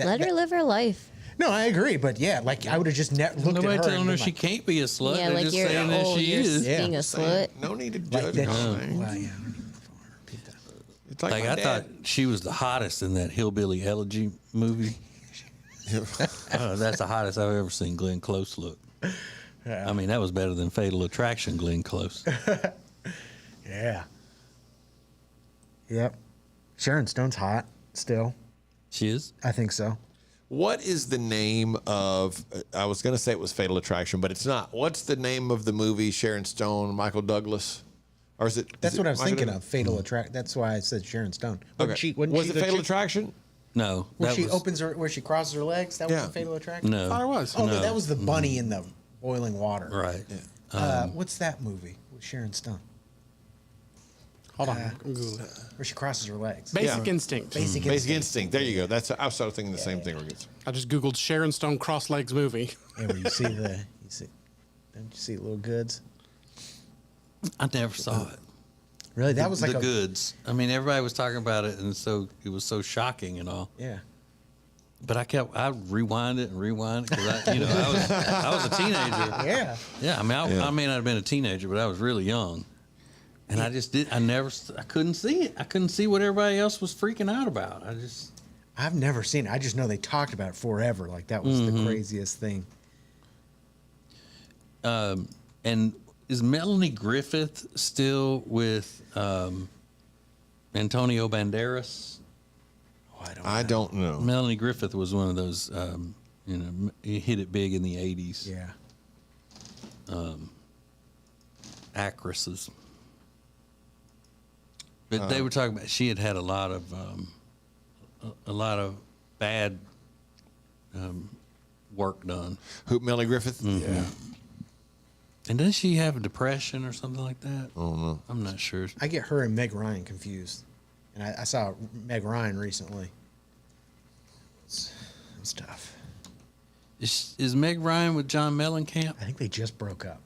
[SPEAKER 4] Let her live her life.
[SPEAKER 5] No, I agree, but yeah, like I would have just looked
[SPEAKER 2] Nobody
[SPEAKER 5] at her
[SPEAKER 2] telling
[SPEAKER 5] and
[SPEAKER 2] her
[SPEAKER 5] been
[SPEAKER 2] she
[SPEAKER 5] like,
[SPEAKER 2] can't be a slut.
[SPEAKER 4] Yeah,
[SPEAKER 2] They're
[SPEAKER 4] like
[SPEAKER 2] just
[SPEAKER 4] you're
[SPEAKER 2] saying that
[SPEAKER 4] old,
[SPEAKER 2] she
[SPEAKER 4] you're
[SPEAKER 2] is.
[SPEAKER 4] being a slut.
[SPEAKER 9] No need to
[SPEAKER 5] like
[SPEAKER 9] judge
[SPEAKER 5] that.
[SPEAKER 9] her.
[SPEAKER 5] Well, yeah.
[SPEAKER 9] It's like,
[SPEAKER 2] Like
[SPEAKER 9] my
[SPEAKER 2] I
[SPEAKER 9] dad.
[SPEAKER 2] thought she was the hottest in that Hillbilly Elegy movie. That's the hottest I've ever seen Glenn Close look. I mean, that was better than Fatal Attraction, Glenn Close.
[SPEAKER 5] Yeah. Yep. Sharon Stone's hot still.
[SPEAKER 2] She is.
[SPEAKER 5] I think so.
[SPEAKER 9] What is the name of? I was going to say it was Fatal Attraction, but it's not. What's the name of the movie? Sharon Stone, Michael Douglas, or is it?
[SPEAKER 5] That's
[SPEAKER 9] is
[SPEAKER 5] what
[SPEAKER 9] it
[SPEAKER 5] I was
[SPEAKER 9] Michael
[SPEAKER 5] thinking
[SPEAKER 9] Douglas?
[SPEAKER 5] of. Fatal Attraction. That's why I said Sharon Stone.
[SPEAKER 9] Okay.
[SPEAKER 5] Wasn't
[SPEAKER 9] Was
[SPEAKER 5] she
[SPEAKER 9] it
[SPEAKER 5] the
[SPEAKER 9] Fatal
[SPEAKER 5] chick
[SPEAKER 9] Attraction?
[SPEAKER 2] No.
[SPEAKER 5] Where
[SPEAKER 2] that
[SPEAKER 5] she
[SPEAKER 2] was,
[SPEAKER 5] opens her, where she crosses her legs? That was
[SPEAKER 9] Yeah.
[SPEAKER 5] the Fatal Attraction?
[SPEAKER 2] No.
[SPEAKER 6] Thought it was.
[SPEAKER 5] Oh, no,
[SPEAKER 2] No.
[SPEAKER 5] that was the bunny in the boiling water.
[SPEAKER 2] Right.
[SPEAKER 5] What's that movie with Sharon Stone?
[SPEAKER 6] Hold on. Google it.
[SPEAKER 5] Where she crosses her legs.
[SPEAKER 6] Basic
[SPEAKER 9] Yeah.
[SPEAKER 6] Instinct.
[SPEAKER 5] Basic
[SPEAKER 9] Basic
[SPEAKER 5] Instinct.
[SPEAKER 9] Instinct. There you go. That's. I was sort of thinking the same thing.
[SPEAKER 6] I just Googled Sharon Stone cross legs movie.
[SPEAKER 5] Yeah, where you see don't you see Little Goods?
[SPEAKER 2] I never saw it.
[SPEAKER 5] Really? That was like
[SPEAKER 2] the
[SPEAKER 5] a
[SPEAKER 2] goods. I mean, everybody was talking about it, and so it was so shocking and all.
[SPEAKER 5] Yeah.
[SPEAKER 2] But I rewind it because I was a teenager.
[SPEAKER 5] Yeah.
[SPEAKER 2] Yeah, I mean, I may not have been a teenager, but I was really young, and I couldn't see it. I couldn't see what everybody else was freaking out about.
[SPEAKER 5] I've never seen it. I just know they talked about it forever. Like that was the craziest thing.
[SPEAKER 2] And is Melanie Griffith still with Antonio Banderas?
[SPEAKER 9] I don't know.
[SPEAKER 2] Melanie Griffith was one of those, he hit it big in the 80s.
[SPEAKER 5] Yeah.
[SPEAKER 2] Actresses. But they were talking about she had a lot of bad work done.
[SPEAKER 9] Who? Melanie Griffith.
[SPEAKER 5] Yeah.
[SPEAKER 2] And doesn't she have depression or something like that?
[SPEAKER 9] Oh no.
[SPEAKER 2] I'm not sure.
[SPEAKER 5] I get her and Meg Ryan confused. And I saw Meg Ryan recently. It's tough.
[SPEAKER 2] Is Meg Ryan with John Mellencamp?
[SPEAKER 5] I think they just broke up.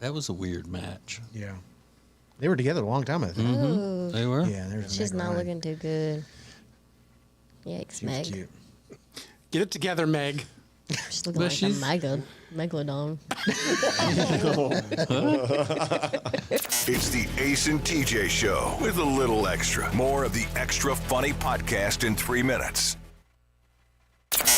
[SPEAKER 2] That was a weird match.
[SPEAKER 5] Yeah. They were together a long time, I think.
[SPEAKER 4] Ooh,
[SPEAKER 2] They were?
[SPEAKER 5] Yeah, there's
[SPEAKER 4] she's
[SPEAKER 5] Meg
[SPEAKER 4] not
[SPEAKER 5] Ryan.
[SPEAKER 4] looking too good. Yikes,
[SPEAKER 5] She was
[SPEAKER 4] Meg.
[SPEAKER 5] cute.
[SPEAKER 6] Get it together, Meg.
[SPEAKER 4] She's looking
[SPEAKER 2] But
[SPEAKER 4] like
[SPEAKER 2] she's-
[SPEAKER 4] a megalodon.
[SPEAKER 1] It's the Ace and TJ Show with a little extra. More of the extra funny podcast in 3 minutes.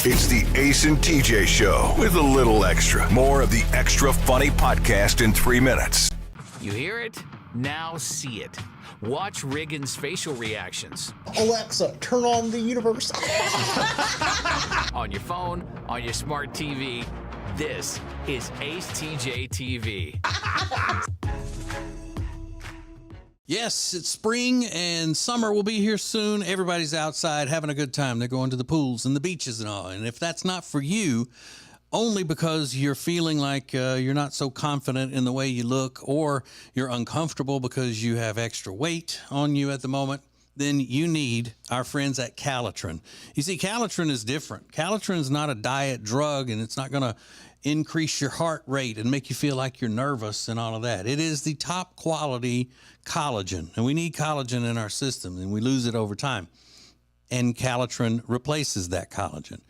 [SPEAKER 1] It's the Ace and TJ Show with a little extra. More of the extra funny podcast in 3 minutes.
[SPEAKER 8] You hear it? Now see it. Watch Riggins' facial reactions.
[SPEAKER 5] Alexa, turn on the universe.
[SPEAKER 8] On your phone, on your smart TV. This is Ace TJ TV.
[SPEAKER 2] Yes, it's spring and summer will be here soon. Everybody's outside having a good time. They're going to the pools and the beaches and all. And if that's not for you, only because you're feeling like you're not so confident in the way you look, or you're uncomfortable because you have extra weight on you at the moment, then you need our friends at Calitrin. You see, Calitrin is different. Calitrin is not a diet drug, and it's not going to increase your heart rate and make you feel like you're nervous and all of that. It is the top quality collagen, and we need collagen in our system, and we lose it over time. And Calitrin replaces that collagen.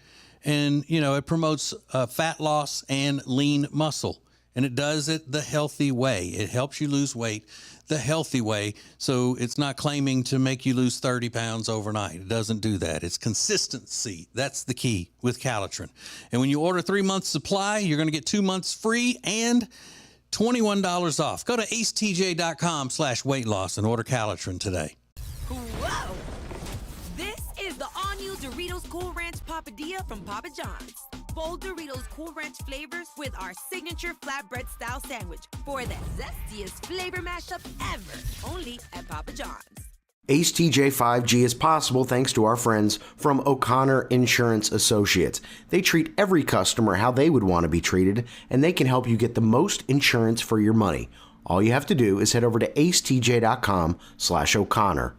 [SPEAKER 2] And, you know, it promotes fat loss and lean muscle. And it does it the healthy way. It helps you lose weight the healthy way. So it's not claiming to make you lose 30 pounds overnight. It doesn't do that. It's consistency. That's the key with Calitrin. And when you order 3 months supply, you're going to get 2 months free and $21 off. Go to acetj.com/weight loss and order Calitrin today.
[SPEAKER 11] Whoa! This is the all-new Doritos Cool Ranch Papadilla from Papa John's. Bold Doritos Cool Ranch flavors with our signature flatbread style sandwich for the zestiest flavor mashup ever. Only at Papa John's.
[SPEAKER 12] Ace TJ 5G is possible thanks to our friends from O'Connor Insurance Associates. They treat every customer how they would want to be treated, and they can help you get the most insurance for your money. All you have to do is head over to acetj.com/O'Connor.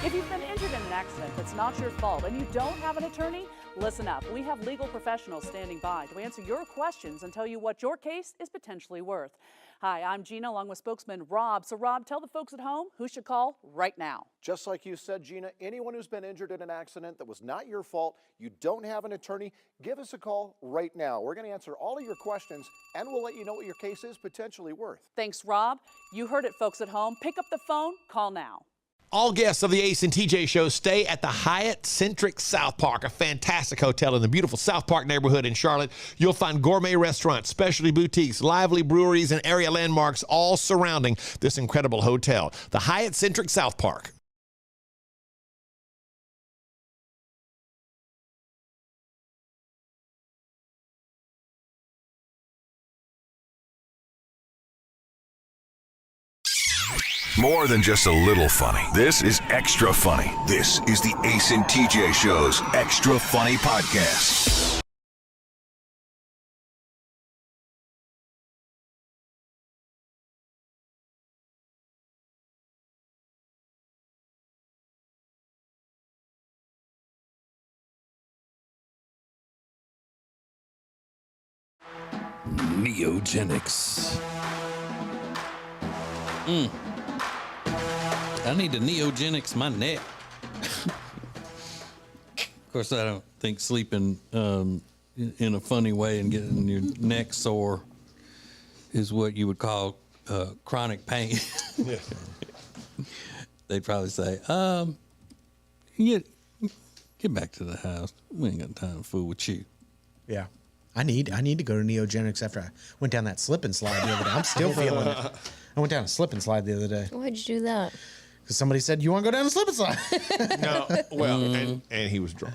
[SPEAKER 13] If you've been injured in an accident that's not your fault and you don't have an attorney, listen up. We have legal professionals standing by to answer your questions and tell you what your case is potentially worth. Hi, I'm Gina, along with spokesman Rob. So, Rob, tell the folks at home who should call right now.
[SPEAKER 14] Just like you said, Gina, anyone who's been injured in an accident that was not your fault, you don't have an attorney, give us a call right now. We're going to answer all of your questions, and we'll let you know what your case is potentially worth.
[SPEAKER 13] Thanks, Rob. You heard it, folks at home. Pick up the phone. Call now.
[SPEAKER 9] All guests of the Ace and TJ Show stay at the Hyatt Centric South Park, a fantastic hotel in the beautiful South Park neighborhood in Charlotte. You'll find gourmet restaurants, specialty boutiques, lively breweries, and area landmarks all surrounding this incredible hotel. The Hyatt Centric South Park.
[SPEAKER 1] More than just a little funny. This is extra funny. This is the Ace and TJ Show's Extra Funny Podcast.
[SPEAKER 2] Neogenics. I need to Neogenics my neck. Of course, I don't think sleeping in a funny way and getting your neck sore is what you would call chronic pain. Yeah. They'd probably say, get back to the house. We ain't got time to fool with you.
[SPEAKER 5] Yeah. I need to go to Neogenics after I went down that slip and slide the other day. I'm still feeling it. I went down a slip and slide the other day.
[SPEAKER 4] Why'd you do that?
[SPEAKER 5] Because somebody said, you want to go down a slip and slide?
[SPEAKER 9] No, well, and he was drunk.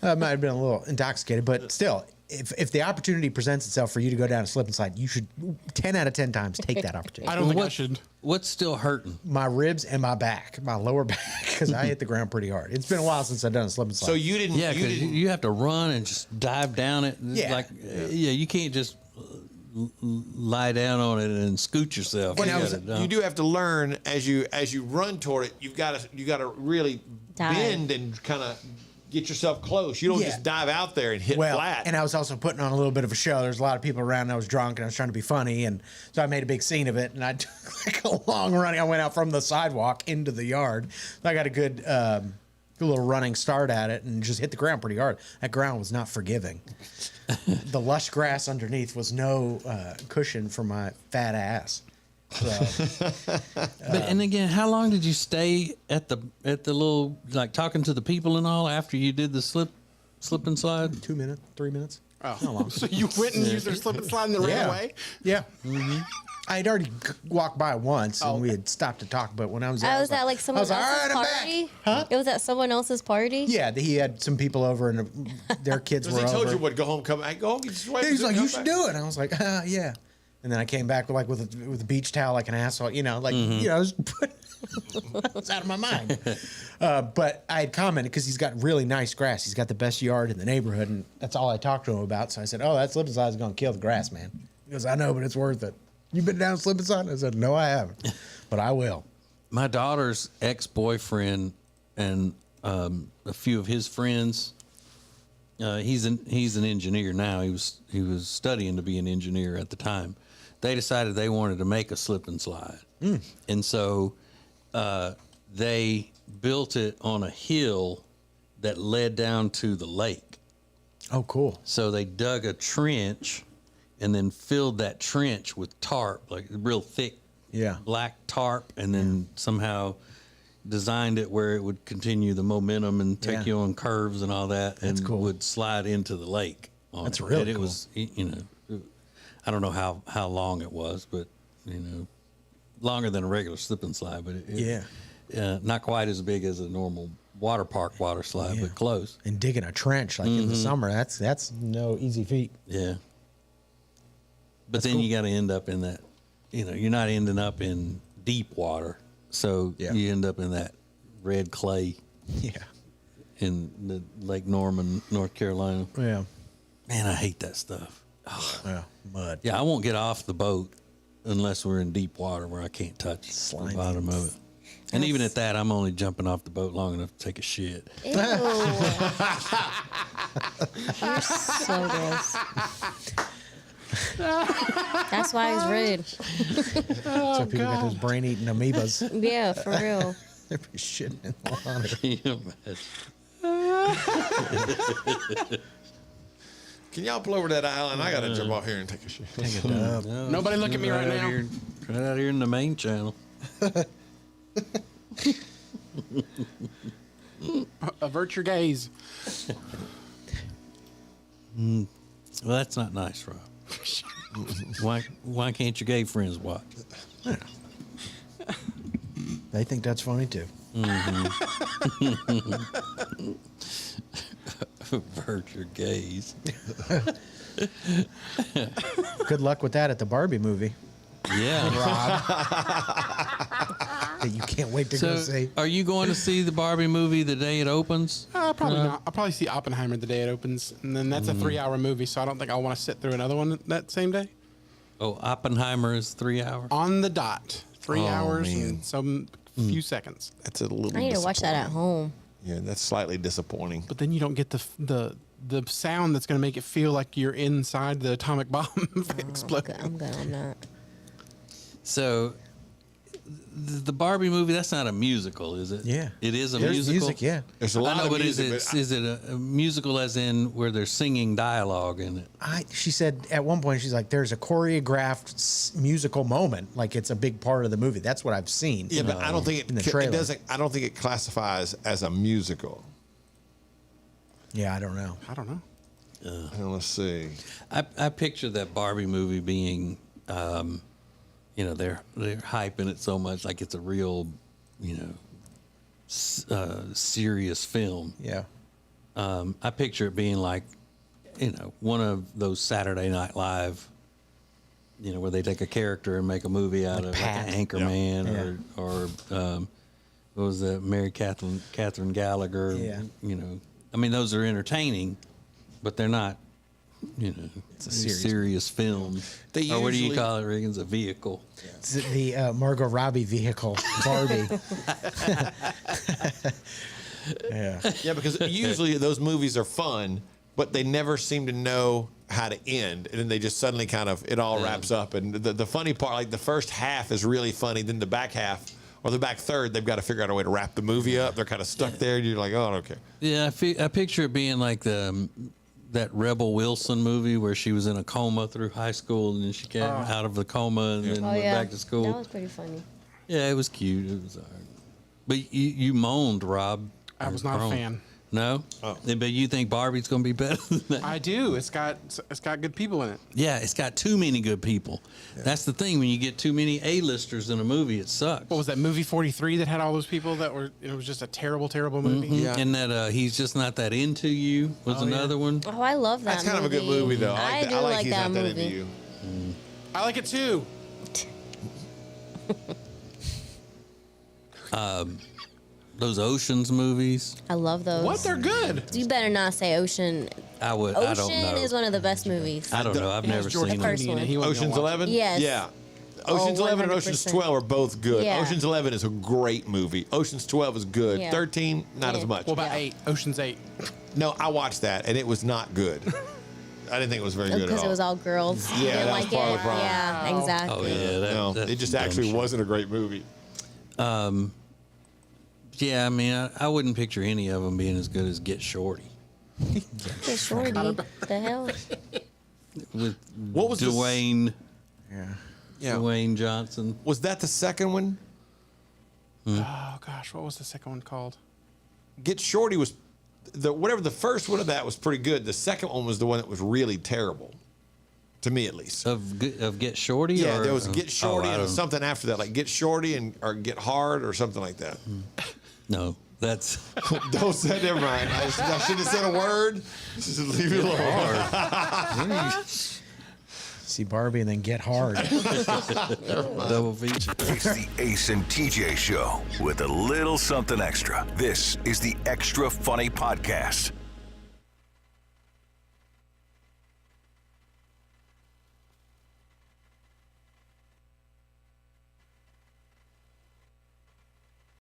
[SPEAKER 5] I might have been a little intoxicated, but still, if the opportunity presents itself for you to go down a slip and slide, you should 10 out of 10 times take that opportunity.
[SPEAKER 6] I don't think I should.
[SPEAKER 2] What's still hurting?
[SPEAKER 5] My ribs and my back, my lower back, because I hit the ground pretty hard. It's been a while since I've done a slip and slide.
[SPEAKER 9] So you didn't?
[SPEAKER 2] Yeah, because you have to run and just dive down it.
[SPEAKER 5] Yeah.
[SPEAKER 2] You can't just lie down on it and scoot yourself.
[SPEAKER 9] You do have to learn as you run toward it. You've got to really bend and kind of get yourself close. You don't just dive out there and hit flat.
[SPEAKER 5] And I was also putting on a little bit of a show. There's a lot of people around, and I was drunk, and I was trying to be funny, and so I made a big scene of it. And I took like a long running. I went out from the sidewalk into the yard. I got a good little running start at it, and just hit the ground pretty hard. That ground was not forgiving. The lush grass underneath was no cushion for my fat ass. So,
[SPEAKER 2] and again, how long did you stay at the little, like, talking to the people and all after you did the slip slip and slide?
[SPEAKER 5] 2 minutes, 3 minutes.
[SPEAKER 6] Oh,
[SPEAKER 5] Not long.
[SPEAKER 6] so you went and used their slip and slide and then ran away?
[SPEAKER 5] Yeah. I had already walked by once, and we had stopped to talk. But when I was there,
[SPEAKER 4] Oh, was that like someone
[SPEAKER 5] I was like,
[SPEAKER 4] else's
[SPEAKER 5] "All right, I'm
[SPEAKER 4] party?
[SPEAKER 5] Huh?
[SPEAKER 4] It was at someone else's party?
[SPEAKER 5] Yeah, he had some people over, and their kids were
[SPEAKER 9] Because he told
[SPEAKER 5] over.
[SPEAKER 9] you what, go home, come back, go home, get your wife.
[SPEAKER 5] He's like,
[SPEAKER 9] come
[SPEAKER 5] you should
[SPEAKER 9] back."
[SPEAKER 5] do it. And I was like, yeah. And then I came back with a beach towel like an asshole, you know, like I was out of my mind. But I had commented because he's got really nice grass. He's got the best yard in the neighborhood, and that's all I talked to him about. So I said, "Oh, that slip and slide is going to kill the grass, man." He goes, "I know, but it's worth it." You been down slip and slide? I said, "No, I haven't, but I will."
[SPEAKER 2] My daughter's ex-boyfriend and a few of his friends. He's an engineer now. He was studying to be an engineer at the time. They decided they wanted to make a slip and slide, and so they built it on a hill that led down to the lake.
[SPEAKER 5] Oh, cool!
[SPEAKER 2] So they dug a trench and then filled that trench with tarp, like real thick, black tarp, and then somehow designed it where it would continue the momentum and take you on curves and all that, and would slide into the lake.
[SPEAKER 5] That's really
[SPEAKER 2] and it
[SPEAKER 5] cool.
[SPEAKER 2] was, you know, I don't know how long it was, but you know, longer than a regular slip and slide, but not quite as big as a normal water park water slide, but close.
[SPEAKER 5] And digging a trench like in the summer, that's no easy feat.
[SPEAKER 2] Yeah. But then you got to end up in that, you know, you're not ending up in deep water. So you end up in that red clay.
[SPEAKER 5] Yeah.
[SPEAKER 2] In the Lake Norman, North Carolina.
[SPEAKER 5] Yeah.
[SPEAKER 2] Man, I hate that stuff. Oh.
[SPEAKER 5] Yeah, mud.
[SPEAKER 2] Yeah, I won't get off the boat unless we're in deep water where I can't touch the bottom of it. And even at that, I'm only jumping off the boat long enough to take a shit.
[SPEAKER 4] Ew. You're so gross. That's why he's rude.
[SPEAKER 5] So people got those brain-eating amoebas.
[SPEAKER 4] Yeah, for real.
[SPEAKER 5] They're shitting in the water.
[SPEAKER 9] Can y'all pull over that island? I got to jump off here and take a shit.
[SPEAKER 5] Take a dub.
[SPEAKER 6] Nobody look at me right now.
[SPEAKER 2] Right out here in the main channel.
[SPEAKER 6] Avert your gaze.
[SPEAKER 2] Well, that's not nice, Rob. Why can't your gay friends watch?
[SPEAKER 5] They think that's funny too.
[SPEAKER 2] Avert your gaze.
[SPEAKER 5] Good luck with that at the Barbie movie.
[SPEAKER 2] Yeah,
[SPEAKER 5] Rob. That you can't wait to go see.
[SPEAKER 2] Are you going to see the Barbie movie the day it opens?
[SPEAKER 6] Probably not. I'll probably see Oppenheimer the day it opens, and then that's a 3-hour movie, so I don't think I'll want to sit through another one that same day.
[SPEAKER 2] Oh, Oppenheimer is 3 hours?
[SPEAKER 6] On the dot. 3 hours
[SPEAKER 9] man.
[SPEAKER 6] and some few seconds.
[SPEAKER 9] That's a little
[SPEAKER 4] I need to watch that at home.
[SPEAKER 9] Yeah, that's slightly disappointing.
[SPEAKER 6] But then you don't get the sound that's going to make it feel like you're inside the atomic bomb exploding.
[SPEAKER 4] I'm good on that.
[SPEAKER 2] So, the Barbie movie, that's not a musical, is it?
[SPEAKER 5] Yeah.
[SPEAKER 2] It is a
[SPEAKER 5] There's
[SPEAKER 2] musical?
[SPEAKER 5] music, yeah.
[SPEAKER 9] There's a lot
[SPEAKER 2] I know,
[SPEAKER 9] of
[SPEAKER 2] but
[SPEAKER 9] music,
[SPEAKER 2] is it a musical as in where they're singing dialogue in it?
[SPEAKER 5] She said at one point, she's like, there's a choreographed musical moment. Like it's a big part of the movie. That's what I've seen.
[SPEAKER 9] Yeah, but I don't think
[SPEAKER 5] in the
[SPEAKER 9] it
[SPEAKER 5] trailer.
[SPEAKER 9] doesn't. I don't think it classifies as a musical.
[SPEAKER 5] Yeah, I don't know.
[SPEAKER 6] I don't know.
[SPEAKER 9] Let's see.
[SPEAKER 2] I picture that Barbie movie being, you know, they're hyping it so much like it's a real, you know, serious film.
[SPEAKER 5] Yeah.
[SPEAKER 2] I picture it being like, you know, one of those Saturday Night Live, you know, where they take a character and make a movie out of
[SPEAKER 5] Pat.
[SPEAKER 2] like an Anchorman or what was that, Mary Catherine Gallagher?
[SPEAKER 5] Yeah.
[SPEAKER 2] You know, I mean, those are entertaining, but they're not, you know,
[SPEAKER 5] It's a
[SPEAKER 2] serious film.
[SPEAKER 9] They
[SPEAKER 2] Or what do you
[SPEAKER 9] usually-
[SPEAKER 2] call it, Reagan's a vehicle.
[SPEAKER 5] It's the Margot Robbie vehicle, Barbie. Yeah.
[SPEAKER 9] Yeah, because usually those movies are fun, but they never seem to know how to end, and then they just suddenly kind of it all wraps up. And the funny part, like the first half is really funny, then the back half or the back third, they've got to figure out a way to wrap the movie up. They're kind of stuck there, and you're like, oh, I don't care.
[SPEAKER 2] Yeah, I picture it being like that Rebel Wilson movie where she was in a coma through high school and then she came out of the coma and then went back to school.
[SPEAKER 4] That was pretty funny.
[SPEAKER 2] Yeah, it was cute. It was all right. But you moaned, Rob.
[SPEAKER 6] I was not a fan.
[SPEAKER 2] No? But you think Barbie's going to be better than that?
[SPEAKER 6] I do. It's got good people in it.
[SPEAKER 2] Yeah, it's got too many good people. That's the thing. When you get too many A-listers in a movie, it sucks.
[SPEAKER 6] What was that movie 43 that had all those people that were? It was just a terrible, terrible movie.
[SPEAKER 2] Mhm. And that He's Just Not That Into You was another one.
[SPEAKER 4] Oh, I love that.
[SPEAKER 9] That's kind of a good movie, though.
[SPEAKER 4] I do like
[SPEAKER 9] He's
[SPEAKER 4] that
[SPEAKER 9] Not That
[SPEAKER 4] movie.
[SPEAKER 9] Into You.
[SPEAKER 6] I like it too.
[SPEAKER 2] Those Oceans movies.
[SPEAKER 4] I love those.
[SPEAKER 6] What? They're good.
[SPEAKER 4] You better not say Ocean.
[SPEAKER 2] I don't
[SPEAKER 4] Ocean
[SPEAKER 2] know.
[SPEAKER 4] is one of the best movies.
[SPEAKER 2] I don't know. I've never seen
[SPEAKER 4] The
[SPEAKER 2] it.
[SPEAKER 4] first one.
[SPEAKER 9] Ocean's 11?
[SPEAKER 4] Yes.
[SPEAKER 9] Yeah. Ocean's 11 and Ocean's
[SPEAKER 4] 100%.
[SPEAKER 9] 12 are both good.
[SPEAKER 4] Yeah.
[SPEAKER 9] Ocean's 11 is a great movie. Ocean's 12 is good.
[SPEAKER 4] Yeah.
[SPEAKER 9] 13, not as much.
[SPEAKER 6] What about 8? Ocean's 8.
[SPEAKER 9] No, I watched that, and it was not good. I didn't think it was very good at
[SPEAKER 4] Because
[SPEAKER 9] all.
[SPEAKER 4] it was all girls. You
[SPEAKER 9] Yeah,
[SPEAKER 4] didn't
[SPEAKER 9] that was
[SPEAKER 4] like
[SPEAKER 9] part
[SPEAKER 4] it.
[SPEAKER 9] of the problem.
[SPEAKER 4] Yeah, exactly.
[SPEAKER 2] Oh, yeah.
[SPEAKER 9] No,
[SPEAKER 2] that's
[SPEAKER 9] it just
[SPEAKER 2] dumb
[SPEAKER 9] actually
[SPEAKER 2] shit.
[SPEAKER 9] wasn't a great movie.
[SPEAKER 2] Yeah, I mean, I wouldn't picture any of them being as good as Get Shorty.
[SPEAKER 4] Get Shorty. The hell?
[SPEAKER 2] With
[SPEAKER 9] What was
[SPEAKER 2] Dwayne?
[SPEAKER 9] Yeah.
[SPEAKER 2] Dwayne Johnson.
[SPEAKER 9] Was that the second one?
[SPEAKER 6] Oh gosh, what was the second one called?
[SPEAKER 9] Get Shorty was whatever the first one of that was pretty good. The second one was the one that was really terrible, to me at least.
[SPEAKER 2] Of Get Shorty?
[SPEAKER 9] Yeah,
[SPEAKER 2] or,
[SPEAKER 9] there was Get Shorty
[SPEAKER 2] I
[SPEAKER 9] and
[SPEAKER 2] don't-
[SPEAKER 9] something after that, like Get Shorty or Get Hard or something like that.
[SPEAKER 2] No, that's
[SPEAKER 9] Don't say. Never mind. I should have said a word. Just leave it alone.
[SPEAKER 5] See Barbie and then Get Hard.
[SPEAKER 2] double feature.
[SPEAKER 1] It's the Ace and TJ Show with a little something extra. This is the Extra Funny Podcast.